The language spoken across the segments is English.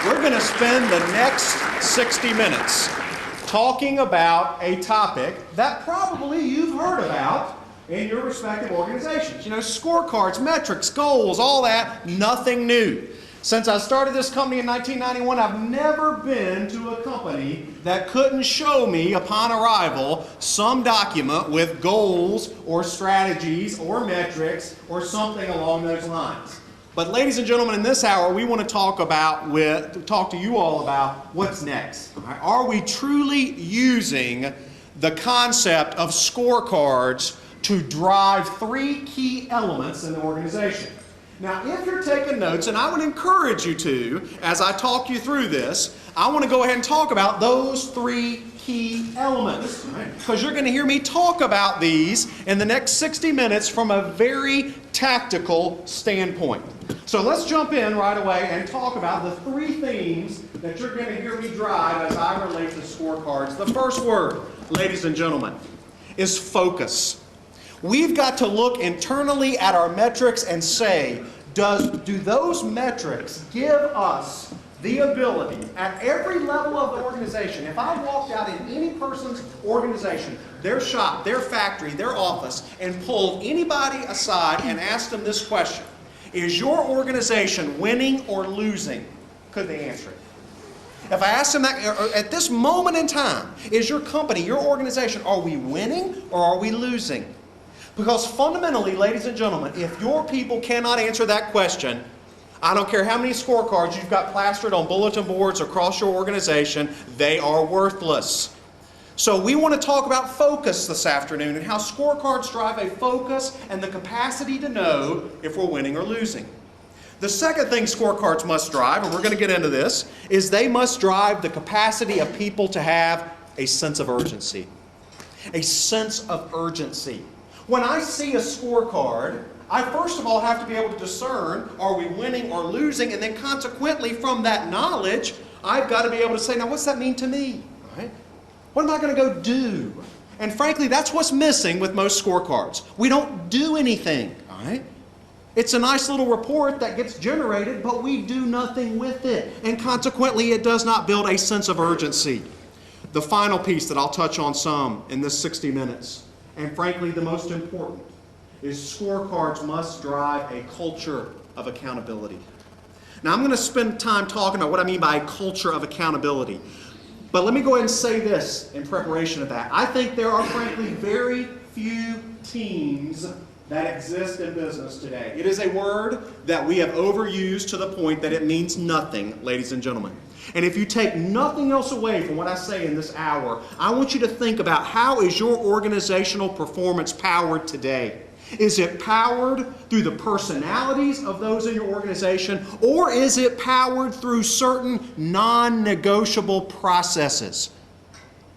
We're going to spend the next 60 minutes talking about a topic that probably you've heard about in your respective organizations. You know, scorecards, metrics, goals, all that, nothing new. Since I started this company in 1991, I've never been to a company that couldn't show me upon arrival some document with goals or strategies or metrics or something along those lines. But ladies and gentlemen, in this hour, we want to talk to you all about what's next. Right? Are we truly using the concept of scorecards to drive three key elements in the organization? Now, if you're taking notes, and I would encourage you to, as I talk you through this, I want to go ahead and talk about those three key elements. Because you're going to hear me talk about these in the next 60 minutes from a very tactical standpoint. So let's jump in right away and talk about the three themes that you're going to hear me drive as I relate to scorecards. The first word, ladies and gentlemen, is focus. We've got to look internally at our metrics and say, do those metrics give us the ability at every level of the organization? If I walked out in any person's organization, their shop, their factory, their office, and pulled anybody aside and asked them this question, is your organization winning or losing? Could they answer it? If I asked them that at this moment in time, is your company, your organization, are we winning or are we losing? Because fundamentally, ladies and gentlemen, if your people cannot answer that question, I don't care how many scorecards you've got plastered on bulletin boards across your organization, they are worthless. So we want to talk about focus this afternoon and how scorecards drive a focus and the capacity to know if we're winning or losing. The second thing scorecards must drive, and we're going to get into this, is they must drive the capacity of people to have a sense of urgency. A sense of urgency. When I see a scorecard, I first of all have to be able to discern, are we winning or losing? And then consequently from that knowledge, I've got to be able to say, now what's that mean to me? Right? What am I going to go do? And frankly, that's what's missing with most scorecards. We don't do anything. Right? It's a nice little report that gets generated, but we do nothing with it. And consequently, it does not build a sense of urgency. The final piece that I'll touch on some in this 60 minutes, and frankly the most important, is scorecards must drive a culture of accountability. Now I'm going to spend time talking about what I mean by a culture of accountability. But let me go ahead and say this in preparation of that. I think there are frankly very few teams that exist in business today. It is a word that we have overused to the point that it means nothing, ladies and gentlemen. And if you take nothing else away from what I say in this hour, I want you to think about how is your organizational performance powered today? Is it powered through the personalities of those in your organization, or is it powered through certain non-negotiable processes?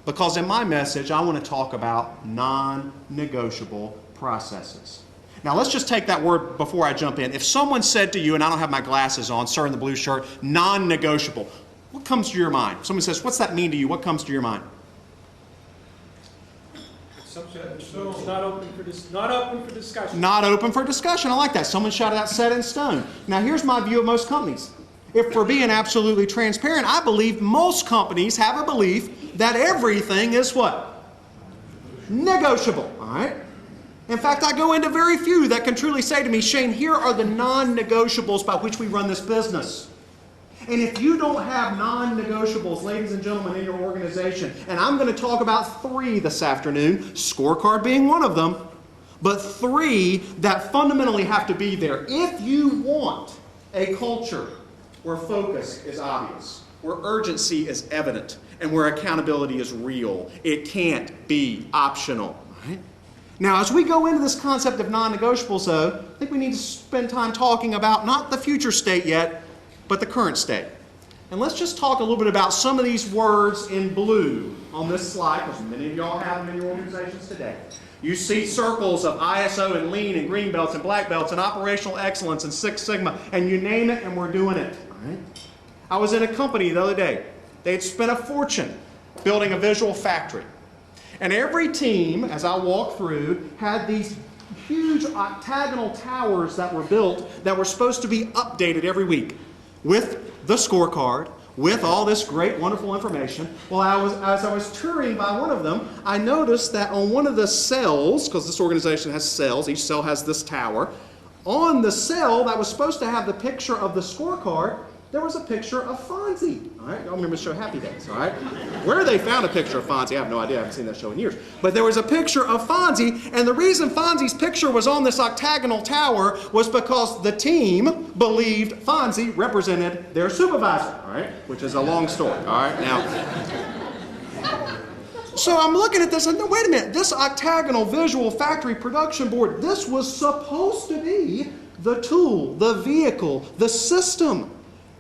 Because in my message, I want to talk about non-negotiable processes. Now let's just take that word before I jump in. If someone said to you, and I don't have my glasses on, sir in the blue shirt, non-negotiable, what comes to your mind? Someone says, what's that mean to you? What comes to your mind? It's not open for discussion. Not open for discussion. I like that. Someone shouted out set in stone. Now here's my view of most companies. If we're being absolutely transparent, I believe most companies have a belief that everything is what? Negotiable. All right? In fact, I go into very few that can truly say to me, Shane, here are the non-negotiables by which we run this business. And if you don't have non-negotiables, ladies and gentlemen, in your organization, and I'm going to talk about three this afternoon, scorecard being one of them, but three that fundamentally have to be there. If you want a culture where focus is obvious, where urgency is evident, and where accountability is real, it can't be optional. Right? Now, as we go into this concept of non-negotiables, though, I think we need to spend time talking about not the future state yet, but the current state. And let's just talk a little bit about some of these words in blue on this slide, because many of y'all have them in your organizations today. You see circles of ISO and lean and green belts and black belts and operational excellence and Six Sigma, and you name it and we're doing it. All right? I was in a company the other day. They had spent a fortune building a visual factory. And every team, as I walked through, had these huge octagonal towers that were built that were supposed to be updated every week with the scorecard, with all this great, wonderful information. Well, as I was touring by one of them, I noticed that on one of the cells, because this organization has cells, each cell has this tower, on the cell that was supposed to have the picture of the scorecard, there was a picture of Fonzie. All right, I'm going to show Happy Days. All right, where they found a picture of Fonzie, I have no idea. I haven't seen that show in years. But there was a picture of Fonzie, and the reason Fonzie's picture was on this octagonal tower was because the team believed Fonzie represented their supervisor. All right, which is a long story. All right, now. So I'm looking at this and wait a minute, this octagonal visual factory production board, this was supposed to be the tool, the vehicle, the system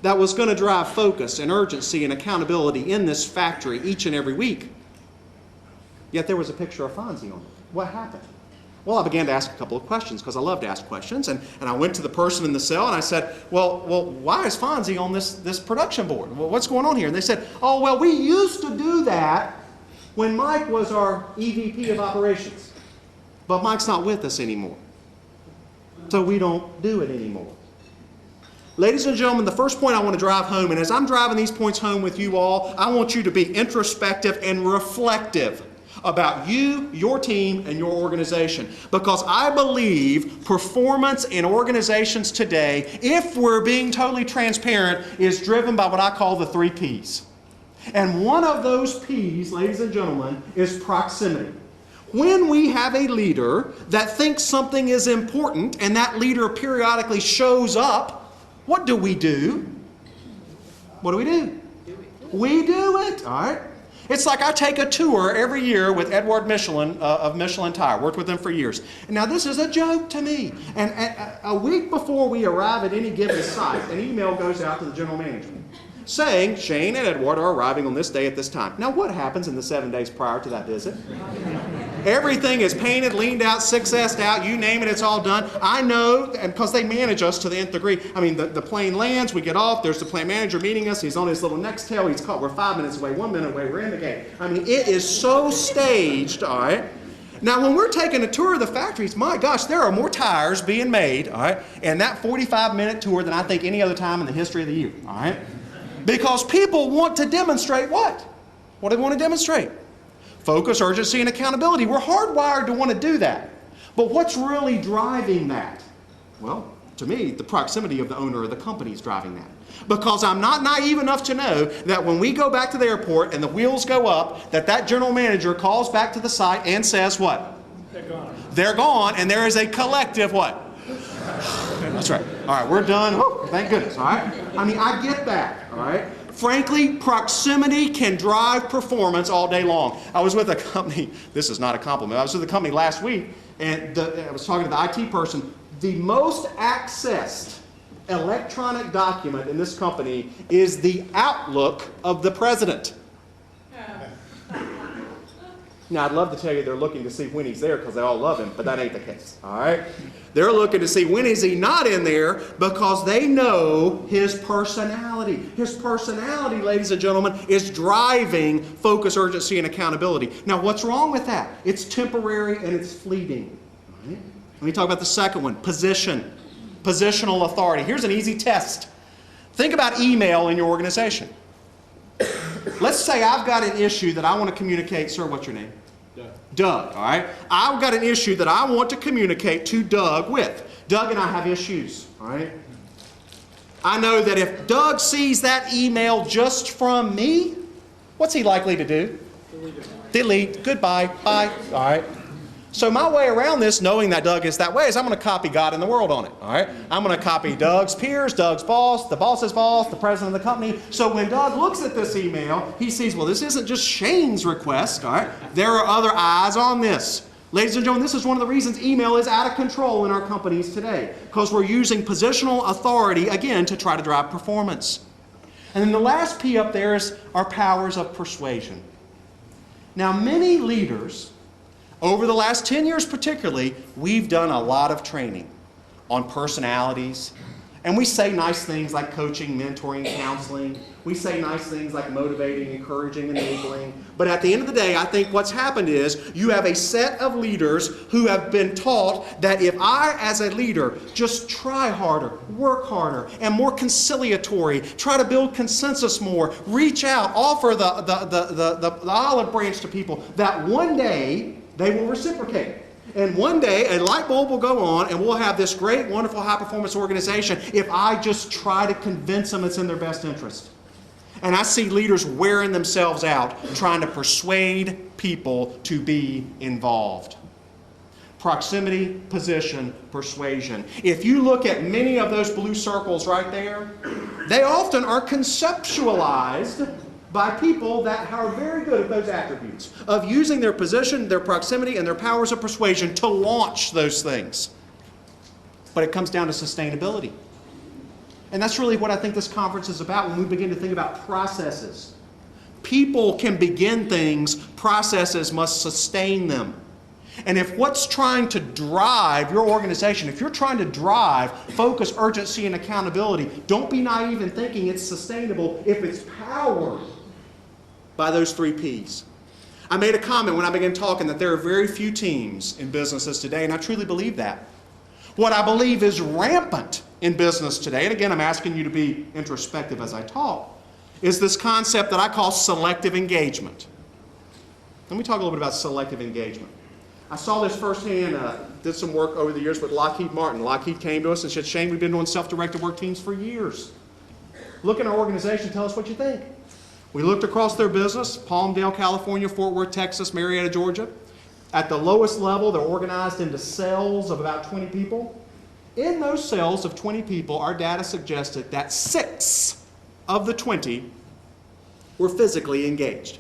that was going to drive focus and urgency and accountability in this factory each and every week. Yet there was a picture of Fonzie on it. What happened? Well, I began to ask a couple of questions because I love to ask questions. And I went to the person in the cell and I said, well, why is Fonzie on this production board? Well, what's going on here? And they said, oh, well, we used to do that when Mike was our EVP of operations. But Mike's not with us anymore. So we don't do it anymore. Ladies and gentlemen, the first point I want to drive home, and as I'm driving these points home with you all, I want you to be introspective and reflective about you, your team, and your organization. Because I believe performance in organizations today, if we're being totally transparent, is driven by what I call the 3 Ps. And one of those P's, ladies and gentlemen, is proximity. When we have a leader that thinks something is important and that leader periodically shows up, what do? What do? We do it, all right? It's like I take a tour every year with Edward Michelin of Michelin Tire. Worked with them for years. And now this is a joke to me. And a week before we arrive at any given site, an email goes out to the general manager saying Shane and Edward are arriving on this day at this time. Now what happens in the 7 days prior to that visit? Everything is painted, leaned out, 6S'd out, you name it, it's all done. I know, and because they manage us to the nth degree. I mean, the plane lands, we get off, there's the plant manager meeting us, he's on his little Nextel, he's caught, we're 5 minutes away, 1 minute away, we're in the game. I mean, it is so staged, all right? Now, when we're taking a tour of the factories, my gosh, there are more tires being made, all right, in that 45-minute tour than I think any other time in the history of the year, all right? Because people want to demonstrate what? What do they want to demonstrate? Focus, urgency, and accountability. We're hardwired to want to do that. But what's really driving that? Well, to me, the proximity of the owner of the company is driving that. Because I'm not naive enough to know that when we go back to the airport and the wheels go up, that general manager calls back to the site and says what? They're gone. They're gone, and there is a collective what? That's right. All right, we're done. Oh, thank goodness, all right? I mean, I get that, all right? Frankly, proximity can drive performance all day long. I was with a company, this is not a compliment, I was with a company last week, and I was talking to the IT person. The most accessed electronic document in this company is the Outlook of the president. Now, I'd love to tell you they're looking to see when he's there because they all love him, but that ain't the case, all right? They're looking to see when is he not in there because they know his personality. His personality, ladies and gentlemen, is driving focus, urgency, and accountability. Now, what's wrong with that? It's temporary and it's fleeting. All right? Let me talk about the second one, position. Positional authority. Here's an easy test. Think about email in your organization. Let's say I've got an issue that I want to communicate. Sir, what's your name? Doug, all right? I've got an issue that I want to communicate to Doug with. Doug and I have issues, all right? I know that if Doug sees that email just from me, what's he likely to do? Delete. Goodbye. Bye. All right? So my way around this, knowing that Doug is that way, is I'm going to copy God in the world on it, all right? I'm going to copy Doug's peers, Doug's boss, the boss's boss, the president of the company. So when Doug looks at this email, he sees, well, this isn't just Shane's request, all right? There are other eyes on this. Ladies and gentlemen, this is one of the reasons email is out of control in our companies today, because we're using positional authority, again, to try to drive performance. And then the last P up there is our powers of persuasion. Now, many leaders, over the last 10 years particularly, we've done a lot of training on personalities And we say nice things like coaching, mentoring, counseling. We say nice things like motivating, encouraging, enabling. But at the end of the day, I think what's happened is you have a set of leaders who have been taught that if I, as a leader, just try harder, work harder, and more conciliatory, try to build consensus more, reach out, offer the olive branch to people, that one day they will reciprocate. And one day, a light bulb will go on, and we'll have this great, wonderful, high-performance organization if I just try to convince them it's in their best interest. And I see leaders wearing themselves out trying to persuade people to be involved. Proximity, position, persuasion. If you look at many of those blue circles right there, they often are conceptualized by people that are very good at those attributes of using their position, their proximity, and their powers of persuasion to launch those things. But it comes down to sustainability. And that's really what I think this conference is about when we begin to think about processes. People can begin things, processes must sustain them. And if what's trying to drive your organization, if you're trying to drive focus, urgency, and accountability, don't be naive in thinking it's sustainable if it's powered by those 3 Ps. I made a comment when I began talking that there are very few teams in businesses today, and I truly believe that. What I believe is rampant in business today, and again I'm asking you to be introspective as I talk, is this concept that I call selective engagement. Let me talk a little bit about selective engagement. I saw this firsthand, did some work over the years with Lockheed Martin. Lockheed came to us and said, Shane, we've been doing self-directed work teams for years. Look at our organization, tell us what you think. We looked across their business, Palmdale, California, Fort Worth, Texas, Marietta, Georgia. At the lowest level, they're organized into cells of about 20 people. In those cells of 20 people, our data suggested that 6 of the 20 were physically engaged.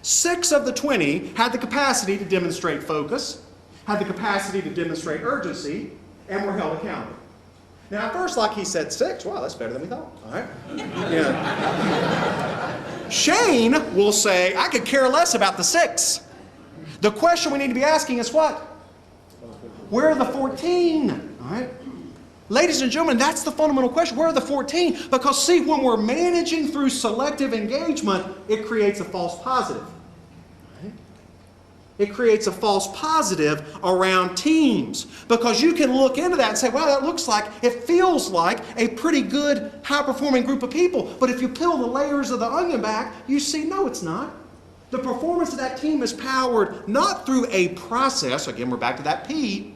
6 of the 20 had the capacity to demonstrate focus, had the capacity to demonstrate urgency, and were held accountable. Now, at first, like he said, 6, wow, that's better than we thought. All right. Yeah. Shane will say, I could care less about the 6. The question we need to be asking is what? Where are the 14? All right. Ladies and gentlemen, that's the fundamental question. Where are the 14? Because, see, when we're managing through selective engagement, it creates a false positive. It creates a false positive around teams. Because you can look into that and say, wow, that looks like, it feels like a pretty good, high-performing group of people. But if you peel the layers of the onion back, you see, no, it's not. The performance of that team is powered not through a process, again, we're back to that P,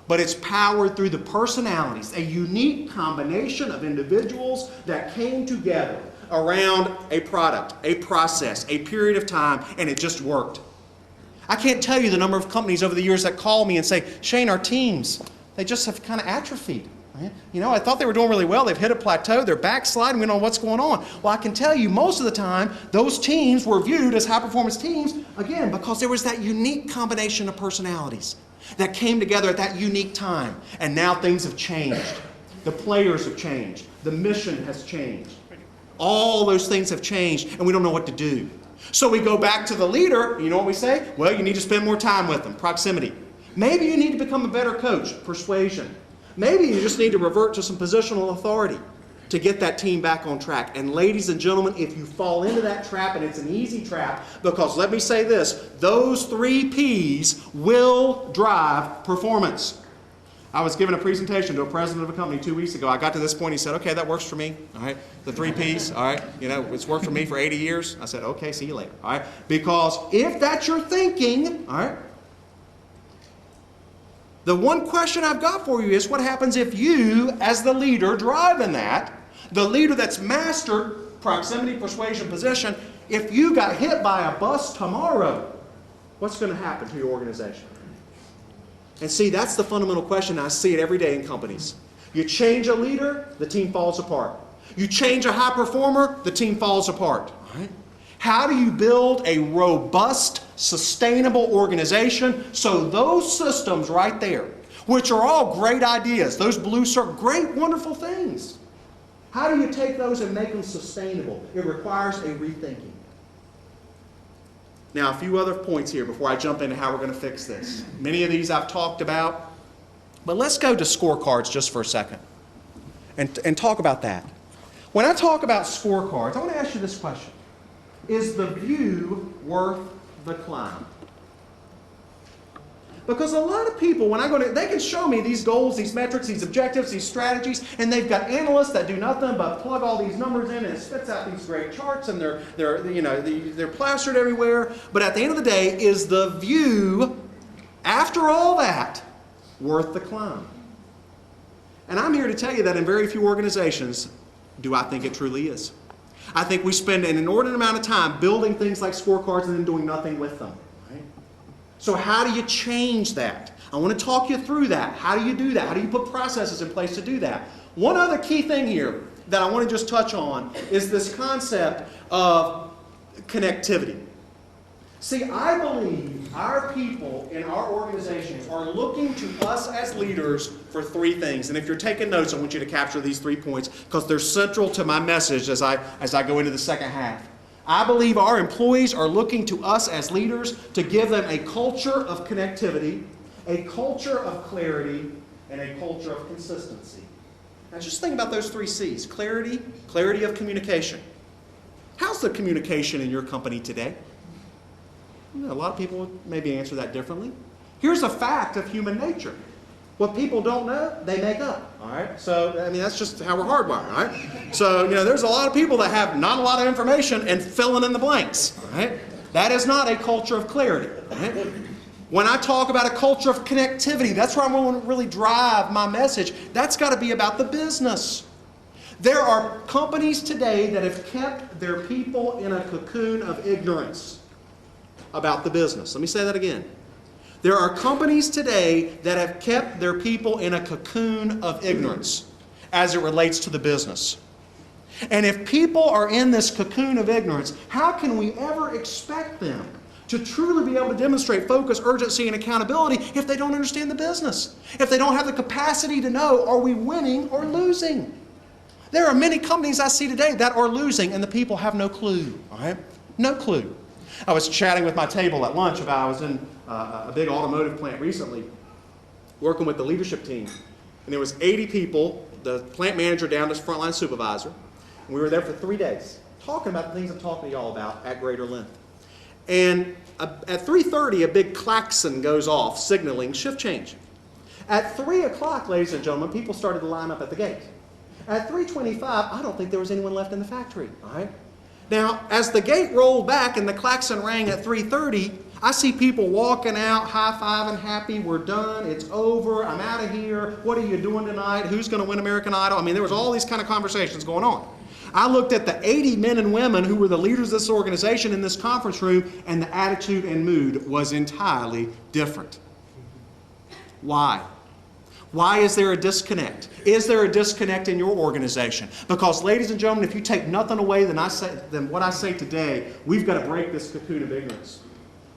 but it's powered through the personalities, a unique combination of individuals that came together around a product, a process, a period of time, and it just worked. I can't tell you the number of companies over the years that call me and say, Shane, our teams, they just have kind of atrophied. Right? You know, I thought they were doing really well. They've hit a plateau. They're backsliding. We don't know what's going on. Well, I can tell you most of the time, those teams were viewed as high-performance teams, again, because there was that unique combination of personalities that came together at that unique time. And now things have changed. The players have changed. The mission has changed. All those things have changed, and we don't know what to do. So we go back to the leader. You know what we say? Well, you need to spend more time with them. Proximity. Maybe you need to become a better coach. Persuasion. Maybe you just need to revert to some positional authority to get that team back on track. And ladies and gentlemen, if you fall into that trap, and it's an easy trap, because let me say this, those 3 Ps will drive performance. I was giving a presentation to a president of a company 2 weeks ago. I got to this point, he said, okay, that works for me. All right, the 3 Ps, all right, you know, it's worked for me for 80 years. I said, okay, see you later. All right, because if that's your thinking, all right, the one question I've got for you is what happens if you, as the leader driving that, the leader that's mastered proximity, persuasion, position, if you got hit by a bus tomorrow, what's going to happen to your organization? And see, that's the fundamental question. I see it every day in companies. You change a leader, the team falls apart. You change a high performer, the team falls apart. All right? How do you build a robust, sustainable organization so those systems right there, which are all great ideas, those blue circles, great, wonderful things, how do you take those and make them sustainable? It requires a rethinking. Now, a few other points here before I jump into how we're going to fix this. Many of these I've talked about, but let's go to scorecards just for a second. and talk about that. When I talk about scorecards, I want to ask you this question. Is the view worth the climb? Because a lot of people, when I go to, they can show me these goals, these metrics, these objectives, these strategies, and they've got analysts that do nothing but plug all these numbers in and it spits out these great charts, and they're plastered everywhere. But at the end of the day, is the view, after all that, worth the climb? And I'm here to tell you that in very few organizations do I think it truly is. I think we spend an inordinate amount of time building things like scorecards and then doing nothing with them. So how do you change that? I want to talk you through that. How do you do that? How do you put processes in place to do that? One other key thing here that I want to just touch on is this concept of connectivity. See, I believe our people in our organizations are looking to us as leaders for three things. And if you're taking notes, I want you to capture these 3 points because they're central to my message as I go into the second half. I believe our employees are looking to us as leaders to give them a culture of connectivity, a culture of clarity, and a culture of consistency. Now just think about those 3 C's. Clarity, clarity of communication. How's the communication in your company today? A lot of people would maybe answer that differently. Here's a fact of human nature. What people don't know, they make up. All right? So, I mean, that's just how we're hardwired. All right? So, there's a lot of people that have not a lot of information and filling in the blanks. All right? That is not a culture of clarity. All right? When I talk about a culture of connectivity, that's where I want to really drive my message. That's got to be about the business. There are companies today that have kept their people in a cocoon of ignorance about the business. Let me say that again. There are companies today that have kept their people in a cocoon of ignorance as it relates to the business. And if people are in this cocoon of ignorance, how can we ever expect them to truly be able to demonstrate focus, urgency, and accountability if they don't understand the business? If they don't have the capacity to know, are we winning or losing? There are many companies I see today that are losing and the people have no clue. All right? No clue. I was chatting with my table at lunch about I was in a big automotive plant recently working with the leadership team. And there was 80 people, the plant manager down to the frontline supervisor. And we were there for 3 days talking about the things I'm talking to y'all about at greater length. And at 3:30, a big klaxon goes off signaling shift change. At 3 o'clock, ladies and gentlemen, people started to line up at the gate. At 3:25, I don't think there was anyone left in the factory. All right? Now, as the gate rolled back and the klaxon rang at 3:30, I see people walking out, high-fiving, happy, we're done, it's over, I'm out of here, what are you doing tonight, who's going to win American Idol? I mean, there was all these kind of conversations going on. I looked at the 80 men and women who were the leaders of this organization in this conference room, and the attitude and mood was entirely different. Why? Why is there a disconnect? Is there a disconnect in your organization? Because, ladies and gentlemen, if you take nothing away than what I say today, we've got to break this cocoon of ignorance.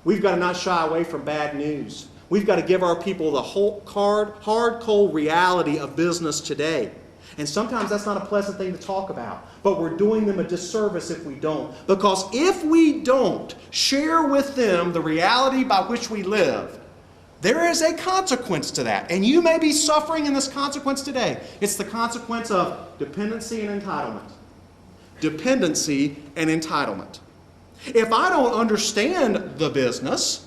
We've got to not shy away from bad news. We've got to give our people the hard, cold reality of business today. And sometimes that's not a pleasant thing to talk about, but we're doing them a disservice if we don't. Because if we don't share with them the reality by which we live, there is a consequence to that. And you may be suffering in this consequence today. It's the consequence of dependency and entitlement. Dependency and entitlement. If I don't understand the business,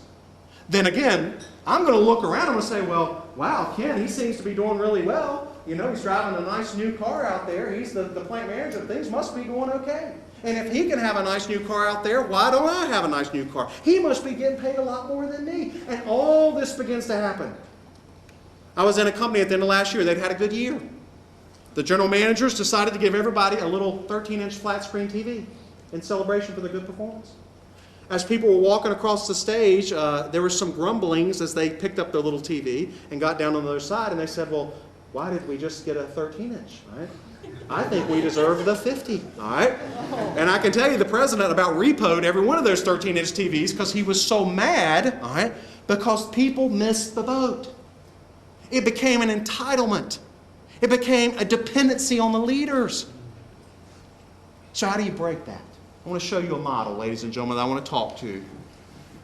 then again, I'm going to look around and I'm going to say, well, wow, Ken, he seems to be doing really well. He's driving a nice new car out there. He's the plant manager. Things must be going okay. And if he can have a nice new car out there, why don't I have a nice new car? He must be getting paid a lot more than me. And all this begins to happen. I was in a company at the end of last year. They'd had a good year. The general managers decided to give everybody a little 13-inch flat screen TV in celebration for their good performance. As people were walking across the stage, there were some grumblings as they picked up their little TV and got down on the other side, and they said, well, why did we just get a 13-inch, right? I think we deserve the 50, all right? And I can tell you the president about repoed every one of those 13-inch TVs because he was so mad, all right, because people missed the boat. It became an entitlement. It became a dependency on the leaders. So how do you break that? I want to show you a model, ladies and gentlemen, that I want to talk to.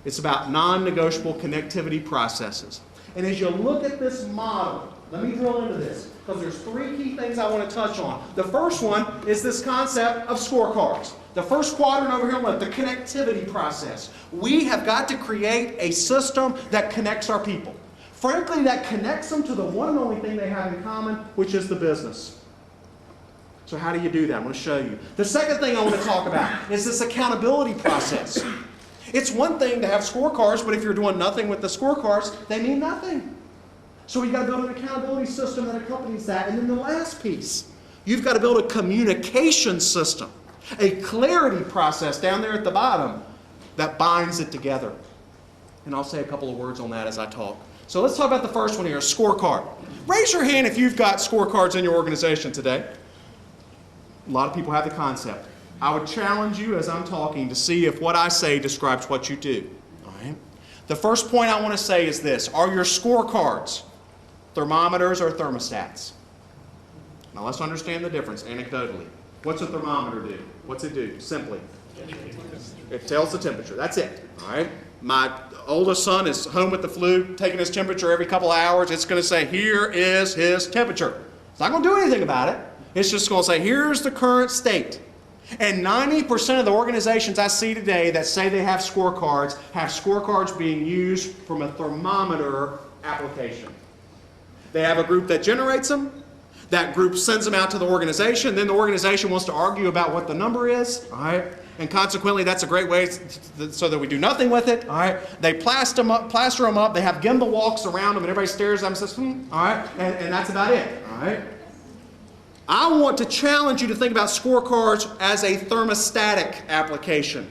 It's about non-negotiable connectivity processes. And as you look at this model, let me drill into this. because there's three key things I want to touch on. The first one is this concept of scorecards. The first quadrant over here on the left, the connectivity process. We have got to create a system that connects our people. Frankly, that connects them to the one and only thing they have in common, which is the business. So how do you do that? I'm going to show you. The second thing I want to talk about is this accountability process. It's one thing to have scorecards, but if you're doing nothing with the scorecards, they mean nothing. So you've got to build an accountability system that accompanies that. And then the last piece, you've got to build a communication system, a clarity process down there at the bottom that binds it together. And I'll say a couple of words on that as I talk. So let's talk about the first one here, a scorecard. Raise your hand if you've got scorecards in your organization today. A lot of people have the concept. I would challenge you as I'm talking to see if what I say describes what you do. All right? The first point I want to say is this. Are your scorecards thermometers or thermostats? Now let's understand the difference anecdotally. What's a thermometer do? What's it do? Simply, it tells the temperature. That's it. All right? My oldest son is home with the flu, taking his temperature every couple of hours. It's going to say, here is his temperature. It's not going to do anything about it. It's just going to say, here's the current state. And 90% of the organizations I see today that say they have scorecards being used from a thermometer application. They have a group that generates them. That group sends them out to the organization. Then the organization wants to argue about what the number is. All right? And consequently, that's a great way so that we do nothing with it. All right? They plaster them up. They have gimbal walks around them, and everybody stares at them and says, all right? And that's about it. All right? I want to challenge you to think about scorecards as a thermostatic application,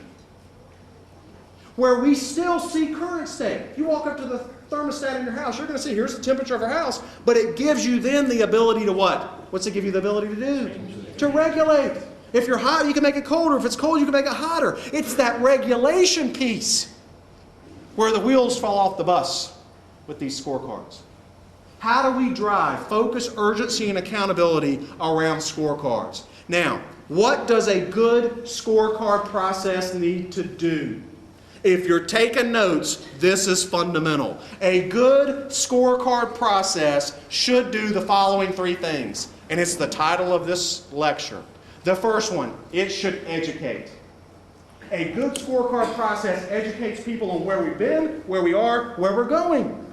where we still see current state. If you walk up to the thermostat in your house, you're going to see here's the temperature of your house, but it gives you then the ability to what? What's it give you the ability to do? To regulate. If you're hot, you can make it colder. If it's cold, you can make it hotter. It's that regulation piece where the wheels fall off the bus with these scorecards. How do we drive focus, urgency, and accountability around scorecards? Now, what does a good scorecard process need to do? If you're taking notes, this is fundamental. A good scorecard process should do the following three things, and it's the title of this lecture. The first one, it should educate. A good scorecard process educates people on where we've been, where we are, where we're going.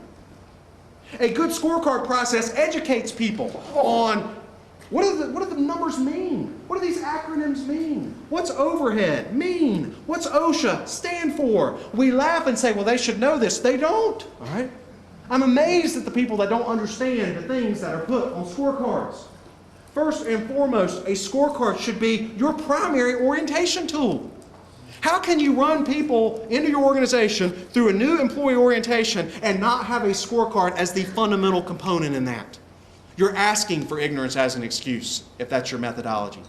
A good scorecard process educates people on what do the numbers mean? What do these acronyms mean? What's overhead mean? What's OSHA stand for? We laugh and say, well, they should know this. They don't. All right? I'm amazed at the people that don't understand the things that are put on scorecards. First and foremost, a scorecard should be your primary orientation tool. How can you run people into your organization through a new employee orientation and not have a scorecard as the fundamental component in that? You're asking for ignorance as an excuse if that's your methodology.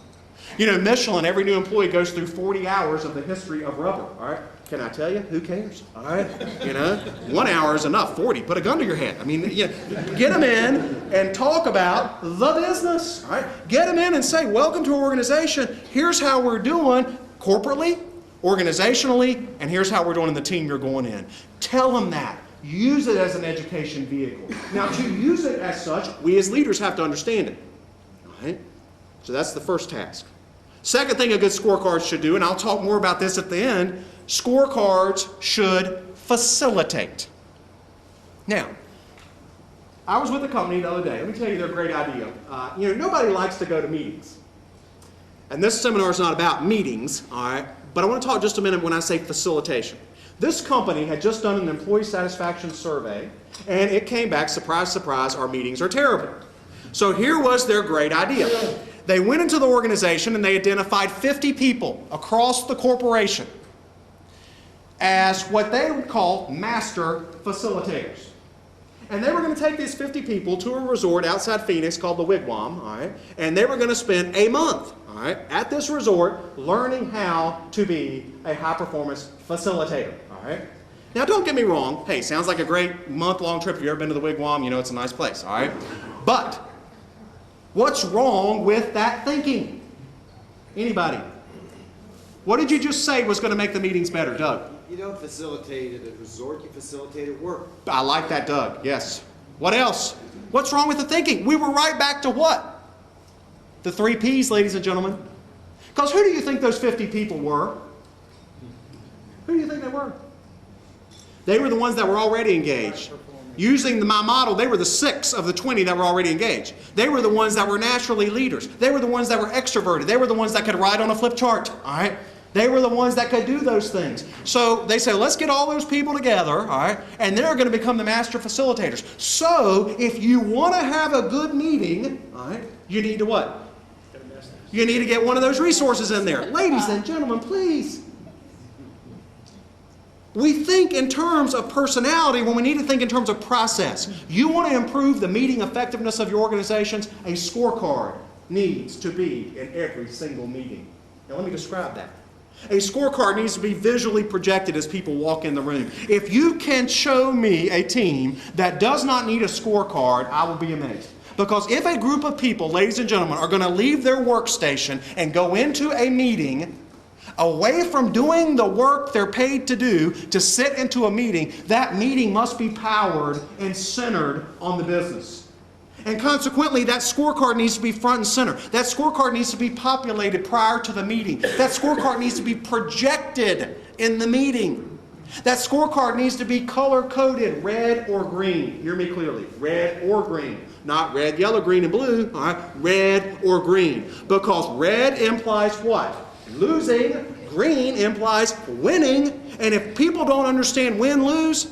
You know, Michelin, every new employee goes through 40 hours of the history of rubber. All right? Can I tell you? Who cares? All right? You know, 1 hour is enough. 40, put a gun to your head. I mean, you get them in and talk about the business. All right? Get them in and say, welcome to our organization. Here's how we're doing corporately, organizationally, and here's how we're doing in the team you're going in. Tell them that. Use it as an education vehicle. Now, to use it as such, we as leaders have to understand it. All right? So that's the first task. Second thing a good scorecard should do, and I'll talk more about this at the end, scorecards should facilitate. Now, I was with a company the other day. Let me tell you their great idea. Nobody likes to go to meetings. And this seminar is not about meetings, all right? But I want to talk just a minute when I say facilitation. This company had just done an employee satisfaction survey, and it came back, surprise, surprise, our meetings are terrible. So here was their great idea. They went into the organization and they identified 50 people across the corporation as what they would call master facilitators. And they were going to take these 50 people to a resort outside Phoenix called the Wigwam, all right? And they were going to spend a month, all right, at this resort learning how to be a high-performance facilitator, all right? Now, don't get me wrong. Hey, sounds like a great month-long trip. If you've ever been to the Wigwam, you know it's a nice place, all right? But what's wrong with that thinking? Anybody? What did you just say was going to make the meetings better, Doug? You don't facilitate at a resort, you facilitate at work. I like that, Doug, yes. What else? What's wrong with the thinking? We were right back to what? The 3 Ps, ladies and gentlemen. Because who do you think those 50 people were? Who do you think they were? They were the ones that were already engaged. Using my model, they were the 6 of the 20 that were already engaged. They were the ones that were naturally leaders. They were the ones that were extroverted. They were the ones that could write on a flip chart. All right? They were the ones that could do those things. So they say, let's get all those people together, all right, and they're going to become the master facilitators. So if you want to have a good meeting, all right, you need to what? You need to get one of those resources in there. Ladies and gentlemen, please. We think in terms of personality when we need to think in terms of process. You want to improve the meeting effectiveness of your organizations, a scorecard needs to be in every single meeting. Now let me describe that. A scorecard needs to be visually projected as people walk in the room. If you can show me a team that does not need a scorecard, I will be amazed. Because if a group of people, ladies and gentlemen, are going to leave their workstation and go into a meeting away from doing the work they're paid to do to sit into a meeting, that meeting must be powered and centered on the business. And consequently, that scorecard needs to be front and center. That scorecard needs to be populated prior to the meeting. That scorecard needs to be projected in the meeting. That scorecard needs to be color-coded, red or green. Hear me clearly, red or green. Not red, yellow, green, and blue. All right? Red or green. Because red implies what? Losing. Green implies winning. And if people don't understand win-lose,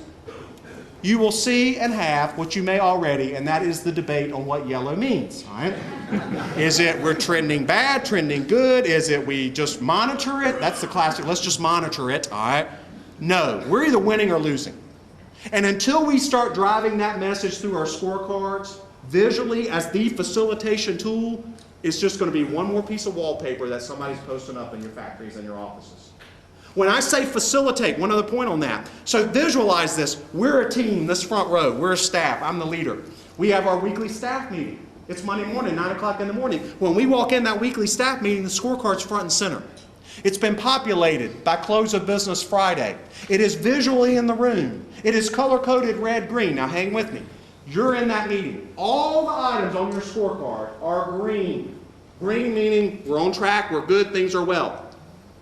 you will see and have what you may already, and that is the debate on what yellow means. All right? Is it we're trending bad, trending good? Is it we just monitor it? That's the classic, let's just monitor it. All right? No, we're either winning or losing. And until we start driving that message through our scorecards, visually as the facilitation tool, it's just going to be one more piece of wallpaper that somebody's posting up in your factories and your offices. When I say facilitate, one other point on that. So visualize this. We're a team, this front row. We're a staff. I'm the leader. We have our weekly staff meeting. It's Monday morning, 9 o'clock in the morning. When we walk in that weekly staff meeting, the scorecard's front and center. It's been populated by close of business Friday. It is visually in the room. It is color-coded red-green. Now hang with me. You're in that meeting. All the items on your scorecard are green. Green meaning we're on track, we're good, things are well.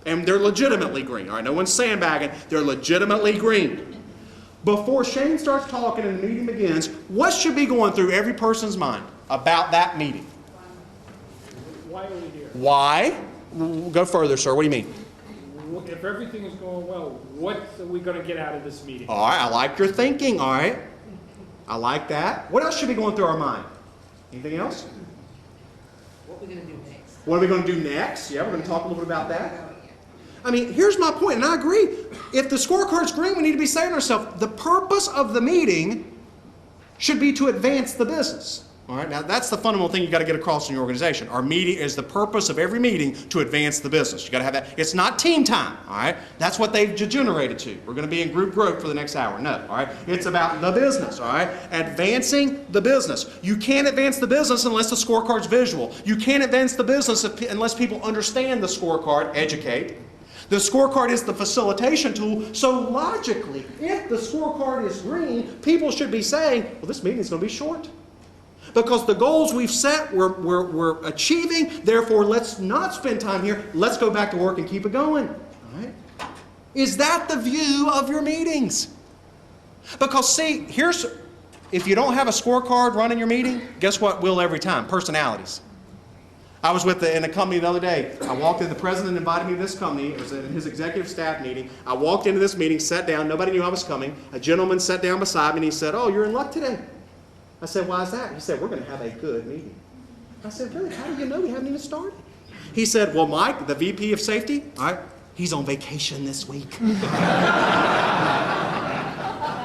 And they're legitimately green. All right, no one's sandbagging. They're legitimately green. Before Shane starts talking and the meeting begins, what should be going through every person's mind about that meeting? Why are we here? Why? Go further, sir. What do you mean? If everything is going well, what are we going to get out of this meeting? All right, I like your thinking. All right. I like that. What else should be going through our mind? Anything else? What are we going to do next? What are we going to do next? Yeah, we're going to talk a little bit about that. I mean, here's my point, and I agree. If the scorecard's green, we need to be saying to ourselves, the purpose of the meeting should be to advance the business. All right, now that's the fundamental thing you got to get across in your organization. Our meeting is the purpose of every meeting to advance the business. You got to have that. It's not team time. All right, that's what they've degenerated to. We're going to be in group growth for the next hour. No, all right, it's about the business. All right, advancing the business. You can't advance the business unless the scorecard's visual. You can't advance the business unless people understand the scorecard, educate. The scorecard is the facilitation tool, so logically, if the scorecard is green, people should be saying, well, this meeting is going to be short. Because the goals we've set, we're achieving, therefore let's not spend time here, let's go back to work and keep it going. All right? Is that the view of your meetings? Because see, if you don't have a scorecard running your meeting, guess what will every time? Personalities. I was in a company the other day. I walked in, the president invited me to this company. It was in his executive staff meeting. I walked into this meeting, sat down, nobody knew I was coming. A gentleman sat down beside me and he said, oh, you're in luck today. I said, why is that? He said, we're going to have a good meeting. I said, really? How do you know? We haven't even started. He said, well, Mike, the VP of safety, all right, he's on vacation this week.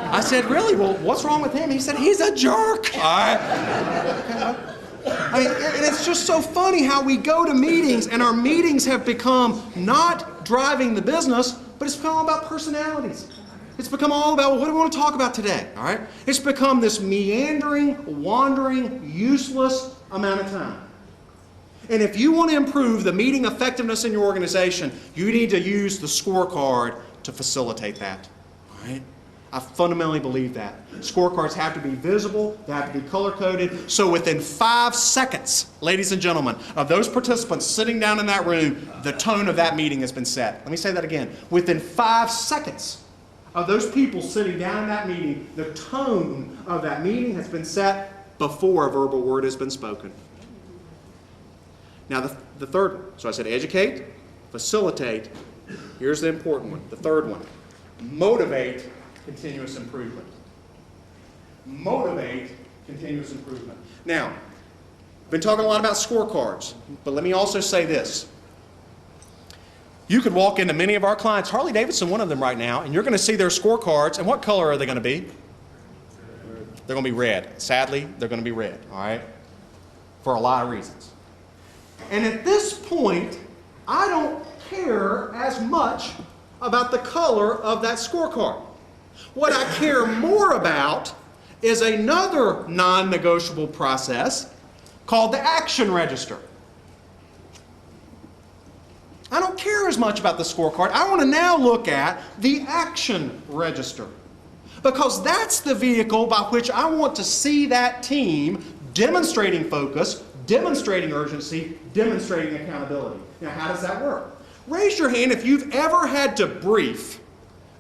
I said, really? Well, what's wrong with him? He said, he's a jerk. All right. I mean, and it's just so funny how we go to meetings and our meetings have become not driving the business, but it's become all about personalities. It's become all about, well, what do we want to talk about today? All right? It's become this meandering, wandering, useless amount of time. And if you want to improve the meeting effectiveness in your organization, you need to use the scorecard to facilitate that. All right? I fundamentally believe that. Scorecards have to be visible, they have to be color-coded, so within 5 seconds, ladies and gentlemen, of those participants sitting down in that room, the tone of that meeting has been set. Let me say that again. Within 5 seconds of those people sitting down in that meeting, the tone of that meeting has been set before a verbal word has been spoken. Now the third one. So I said educate, facilitate. Here's the important one, the third one. Motivate continuous improvement. Motivate continuous improvement. Now, I've been talking a lot about scorecards, but let me also say this. You could walk into many of our clients, Harley Davidson, one of them right now, and you're going to see their scorecards, and what color are they going to be? They're going to be red. Sadly, they're going to be red, all right? For a lot of reasons. And at this point, I don't care as much about the color of that scorecard. What I care more about is another non-negotiable process called the action register. I don't care as much about the scorecard. I want to now look at the action register, because that's the vehicle by which I want to see that team demonstrating focus, demonstrating urgency, demonstrating accountability. Now, how does that work? Raise your hand if you've ever had to brief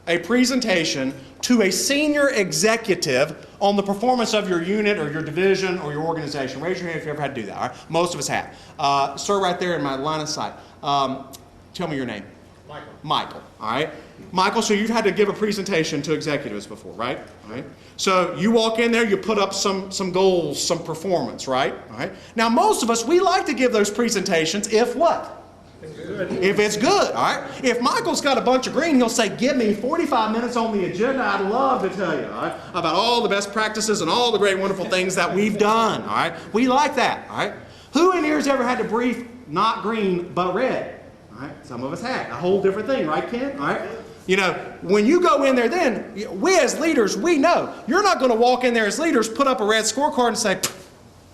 a presentation to a senior executive on the performance of your unit or your division or your organization. Raise your hand if you ever had to do that. All right? Most of us have. Sir, right there in my line of sight. Tell me your name. Michael. Michael. All right? Michael, so you've had to give a presentation to executives before, right? All right. So you walk in there, you put up some goals, some performance, right? All right. Now, most of us, we like to give those presentations if what? If it's good, all right? If Michael's got a bunch of green, he'll say, give me 45 minutes on the agenda. I'd love to tell you, all right, about all the best practices and all the great, wonderful things that we've done, all right? We like that, all right? Who in here has ever had to brief not green but red? All right? Some of us have. A whole different thing, right, Ken? All right? You know, when you go in there then, we as leaders, we know. You're not going to walk in there as leaders, put up a red scorecard and say,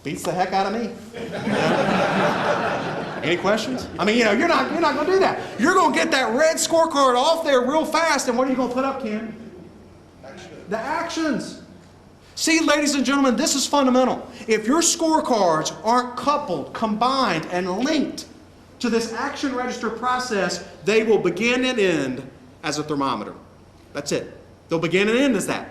beats the heck out of me. Any questions? I mean, you know, you're not going to do that. You're going to get that red scorecard off there real fast, and what are you going to put up, Ken? The actions. See, ladies and gentlemen, this is fundamental. If your scorecards aren't coupled, combined, and linked to this action register process, they will begin and end as a thermometer. That's it. They'll begin and end as that.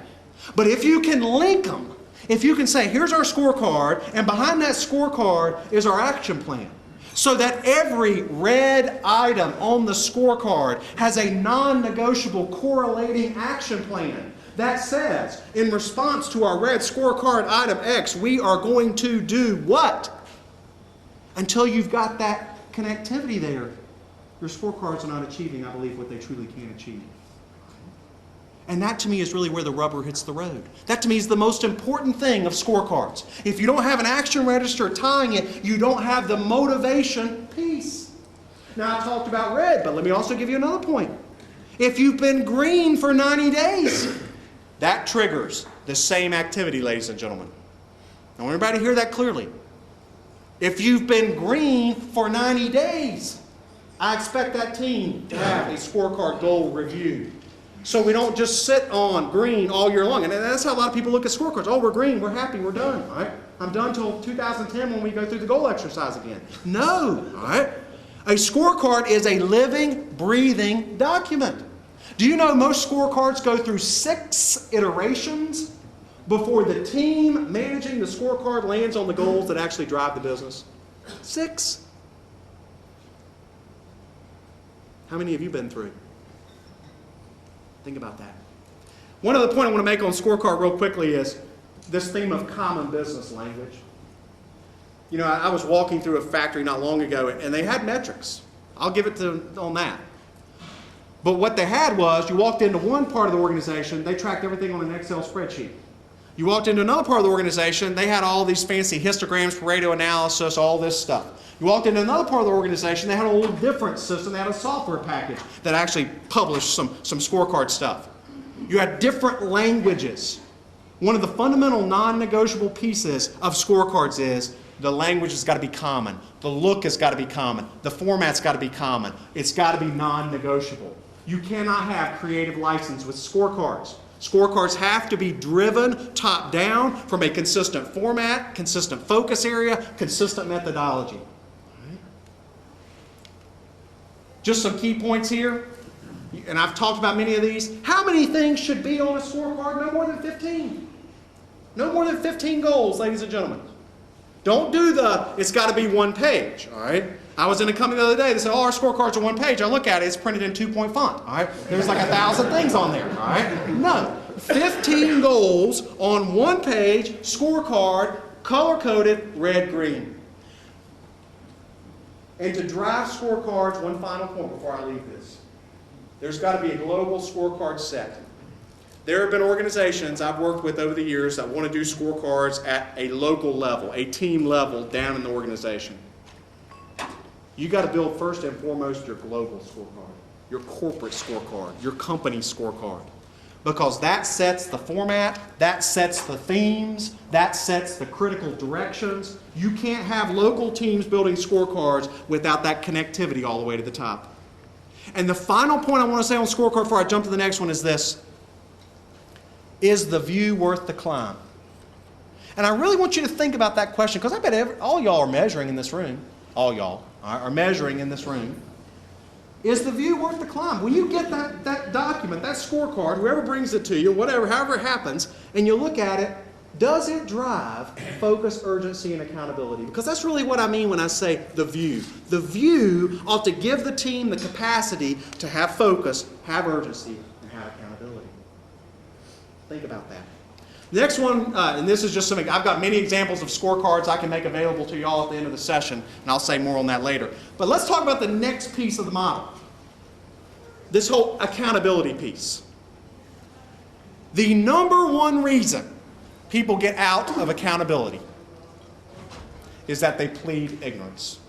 But if you can link them, if you can say, here's our scorecard, and behind that scorecard is our action plan, so that every red item on the scorecard has a non-negotiable correlating action plan that says, in response to our red scorecard item X, we are going to do what? Until you've got that connectivity there, your scorecards are not achieving, I believe, what they truly can achieve. And that to me is really where the rubber hits the road. That to me is the most important thing of scorecards. If you don't have an action register tying it, you don't have the motivation piece. Now I talked about red, but let me also give you another point. If you've been green for 90 days, that triggers the same activity, ladies and gentlemen. I want everybody to hear that clearly. If you've been green for 90 days, I expect that team to have a scorecard goal review. So we don't just sit on green all year long. And that's how a lot of people look at scorecards. Oh, we're green, we're happy, we're done. All right? I'm done till 2010 when we go through the goal exercise again. No. All right? A scorecard is a living, breathing document. Do you know most scorecards go through 6 iterations before the team managing the scorecard lands on the goals that actually drive the business? 6. How many have you been through? Think about that. One other point I want to make on scorecard real quickly is this theme of common business language. You know, I was walking through a factory not long ago, and they had metrics. I'll give it to them on that. But what they had was, you walked into one part of the organization, they tracked everything on an Excel spreadsheet. You walked into another part of the organization, they had all these fancy histograms, Pareto analysis, all this stuff. You walked into another part of the organization, they had a little different system. They had a software package that actually published some scorecard stuff. You had different languages. One of the fundamental non-negotiable pieces of scorecards is the language has got to be common. The look has got to be common. The format's got to be common. It's got to be non-negotiable. You cannot have creative license with scorecards. Scorecards have to be driven top down from a consistent format, consistent focus area, consistent methodology. Just some key points here, and I've talked about many of these. How many things should be on a scorecard? No more than 15. No more than 15 goals, ladies and gentlemen. Don't do it's got to be one page, all right? I was in a company the other day, they said, oh, our scorecards are one page. I look at it, it's printed in 2-point font, all right? There's like 1,000 things on there, all right? No, 15 goals on one page, scorecard, color-coded, red, green. And to drive scorecards, one final point before I leave this. There's got to be a global scorecard set. There have been organizations I've worked with over the years that want to do scorecards at a local level, a team level down in the organization. You got to build first and foremost your global scorecard, your corporate scorecard, your company scorecard. Because that sets the format, that sets the themes, that sets the critical directions. You can't have local teams building scorecards without that connectivity all the way to the top. And the final point I want to say on scorecard before I jump to the next one is this. Is the view worth the climb? And I really want you to think about that question, because I bet all y'all are measuring in this room. All y'all are measuring in this room. Is the view worth the climb? When you get that document, that scorecard, whoever brings it to you, whatever, however it happens, and you look at it, does it drive focus, urgency, and accountability? Because that's really what I mean when I say the view. The view ought to give the team the capacity to have focus, have urgency, and have accountability. Think about that. The next one, and this is just something, I've got many examples of scorecards I can make available to you all at the end of the session, and I'll say more on that later. But let's talk about the next piece of the model. This whole accountability piece. The number one reason people get out of accountability is that they plead ignorance.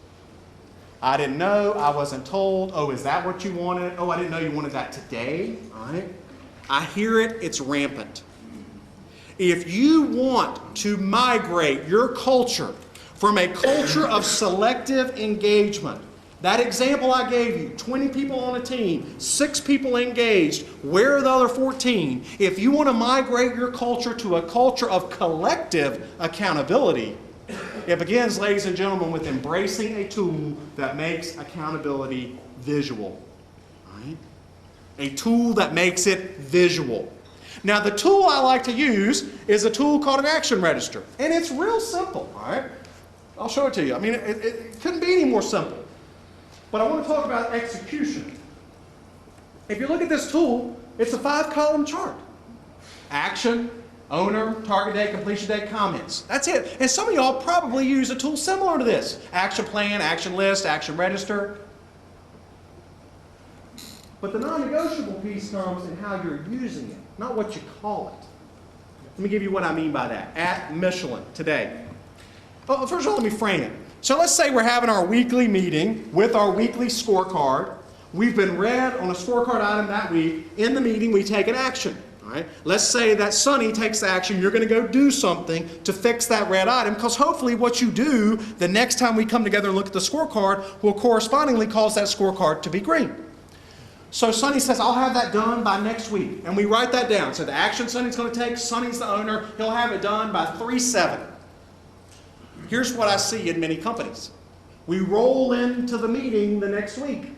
I didn't know, I wasn't told, oh, is that what you wanted? Oh, I didn't know you wanted that today, all right? I hear it, it's rampant. If you want to migrate your culture from a culture of selective engagement, that example I gave you, 20 people on a team, 6 people engaged, where are the other 14? If you want to migrate your culture to a culture of collective accountability, it begins, ladies and gentlemen, with embracing a tool that makes accountability visual. Right? A tool that makes it visual. Now, the tool I like to use is a tool called an action register. And it's real simple, all right? I'll show it to you. I mean, it couldn't be any more simple. But I want to talk about execution. If you look at this tool, it's a 5-column chart. Action, owner, target date, completion date, comments. That's it. And some of y'all probably use a tool similar to this. Action plan, action list, action register. But the non-negotiable piece comes in how you're using it, not what you call it. Let me give you what I mean by that. At Michelin today. Well, first of all, let me frame it. So let's say we're having our weekly meeting with our weekly scorecard. We've been read on a scorecard item that week. In the meeting, we take an action. All right? Let's say that Sonny takes the action. You're going to go do something to fix that red item, because hopefully what you do the next time we come together and look at the scorecard will correspondingly cause that scorecard to be green. So Sonny says, I'll have that done by next week. And we write that down. So the action Sonny's going to take, Sonny's the owner, he'll have it done by 3/7. Here's what I see in many companies. We roll into the meeting the next week.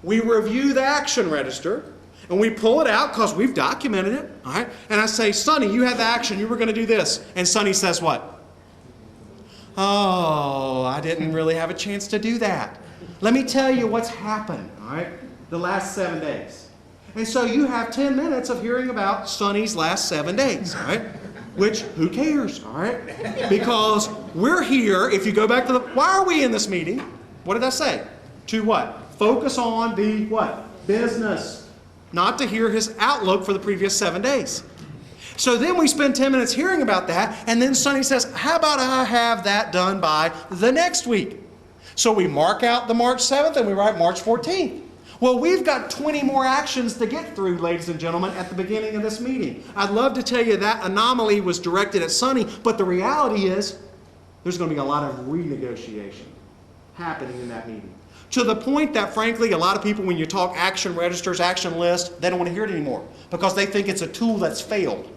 We review the action register, and we pull it out because we've documented it. All right? And I say, Sonny, you had the action, you were going to do this. And Sonny says what? Oh, I didn't really have a chance to do that. Let me tell you what's happened, all right, the last 7 days. And so you have 10 minutes of hearing about Sonny's last 7 days, all right? Which, who cares, all right? Because we're here, if you go back to why are we in this meeting? What did I say? To what? Focus on the what? Business. Not to hear his outlook for the previous 7 days. So then we spend 10 minutes hearing about that, and then Sonny says, how about I have that done by the next week? So we mark out the March 7th and we write March 14th. Well, we've got 20 more actions to get through, ladies and gentlemen, at the beginning of this meeting. I'd love to tell you that anomaly was directed at Sonny, but the reality is there's going to be a lot of renegotiation. happening in that meeting. To the point that, frankly, a lot of people, when you talk action registers, action lists, they don't want to hear it anymore because they think it's a tool that's failed.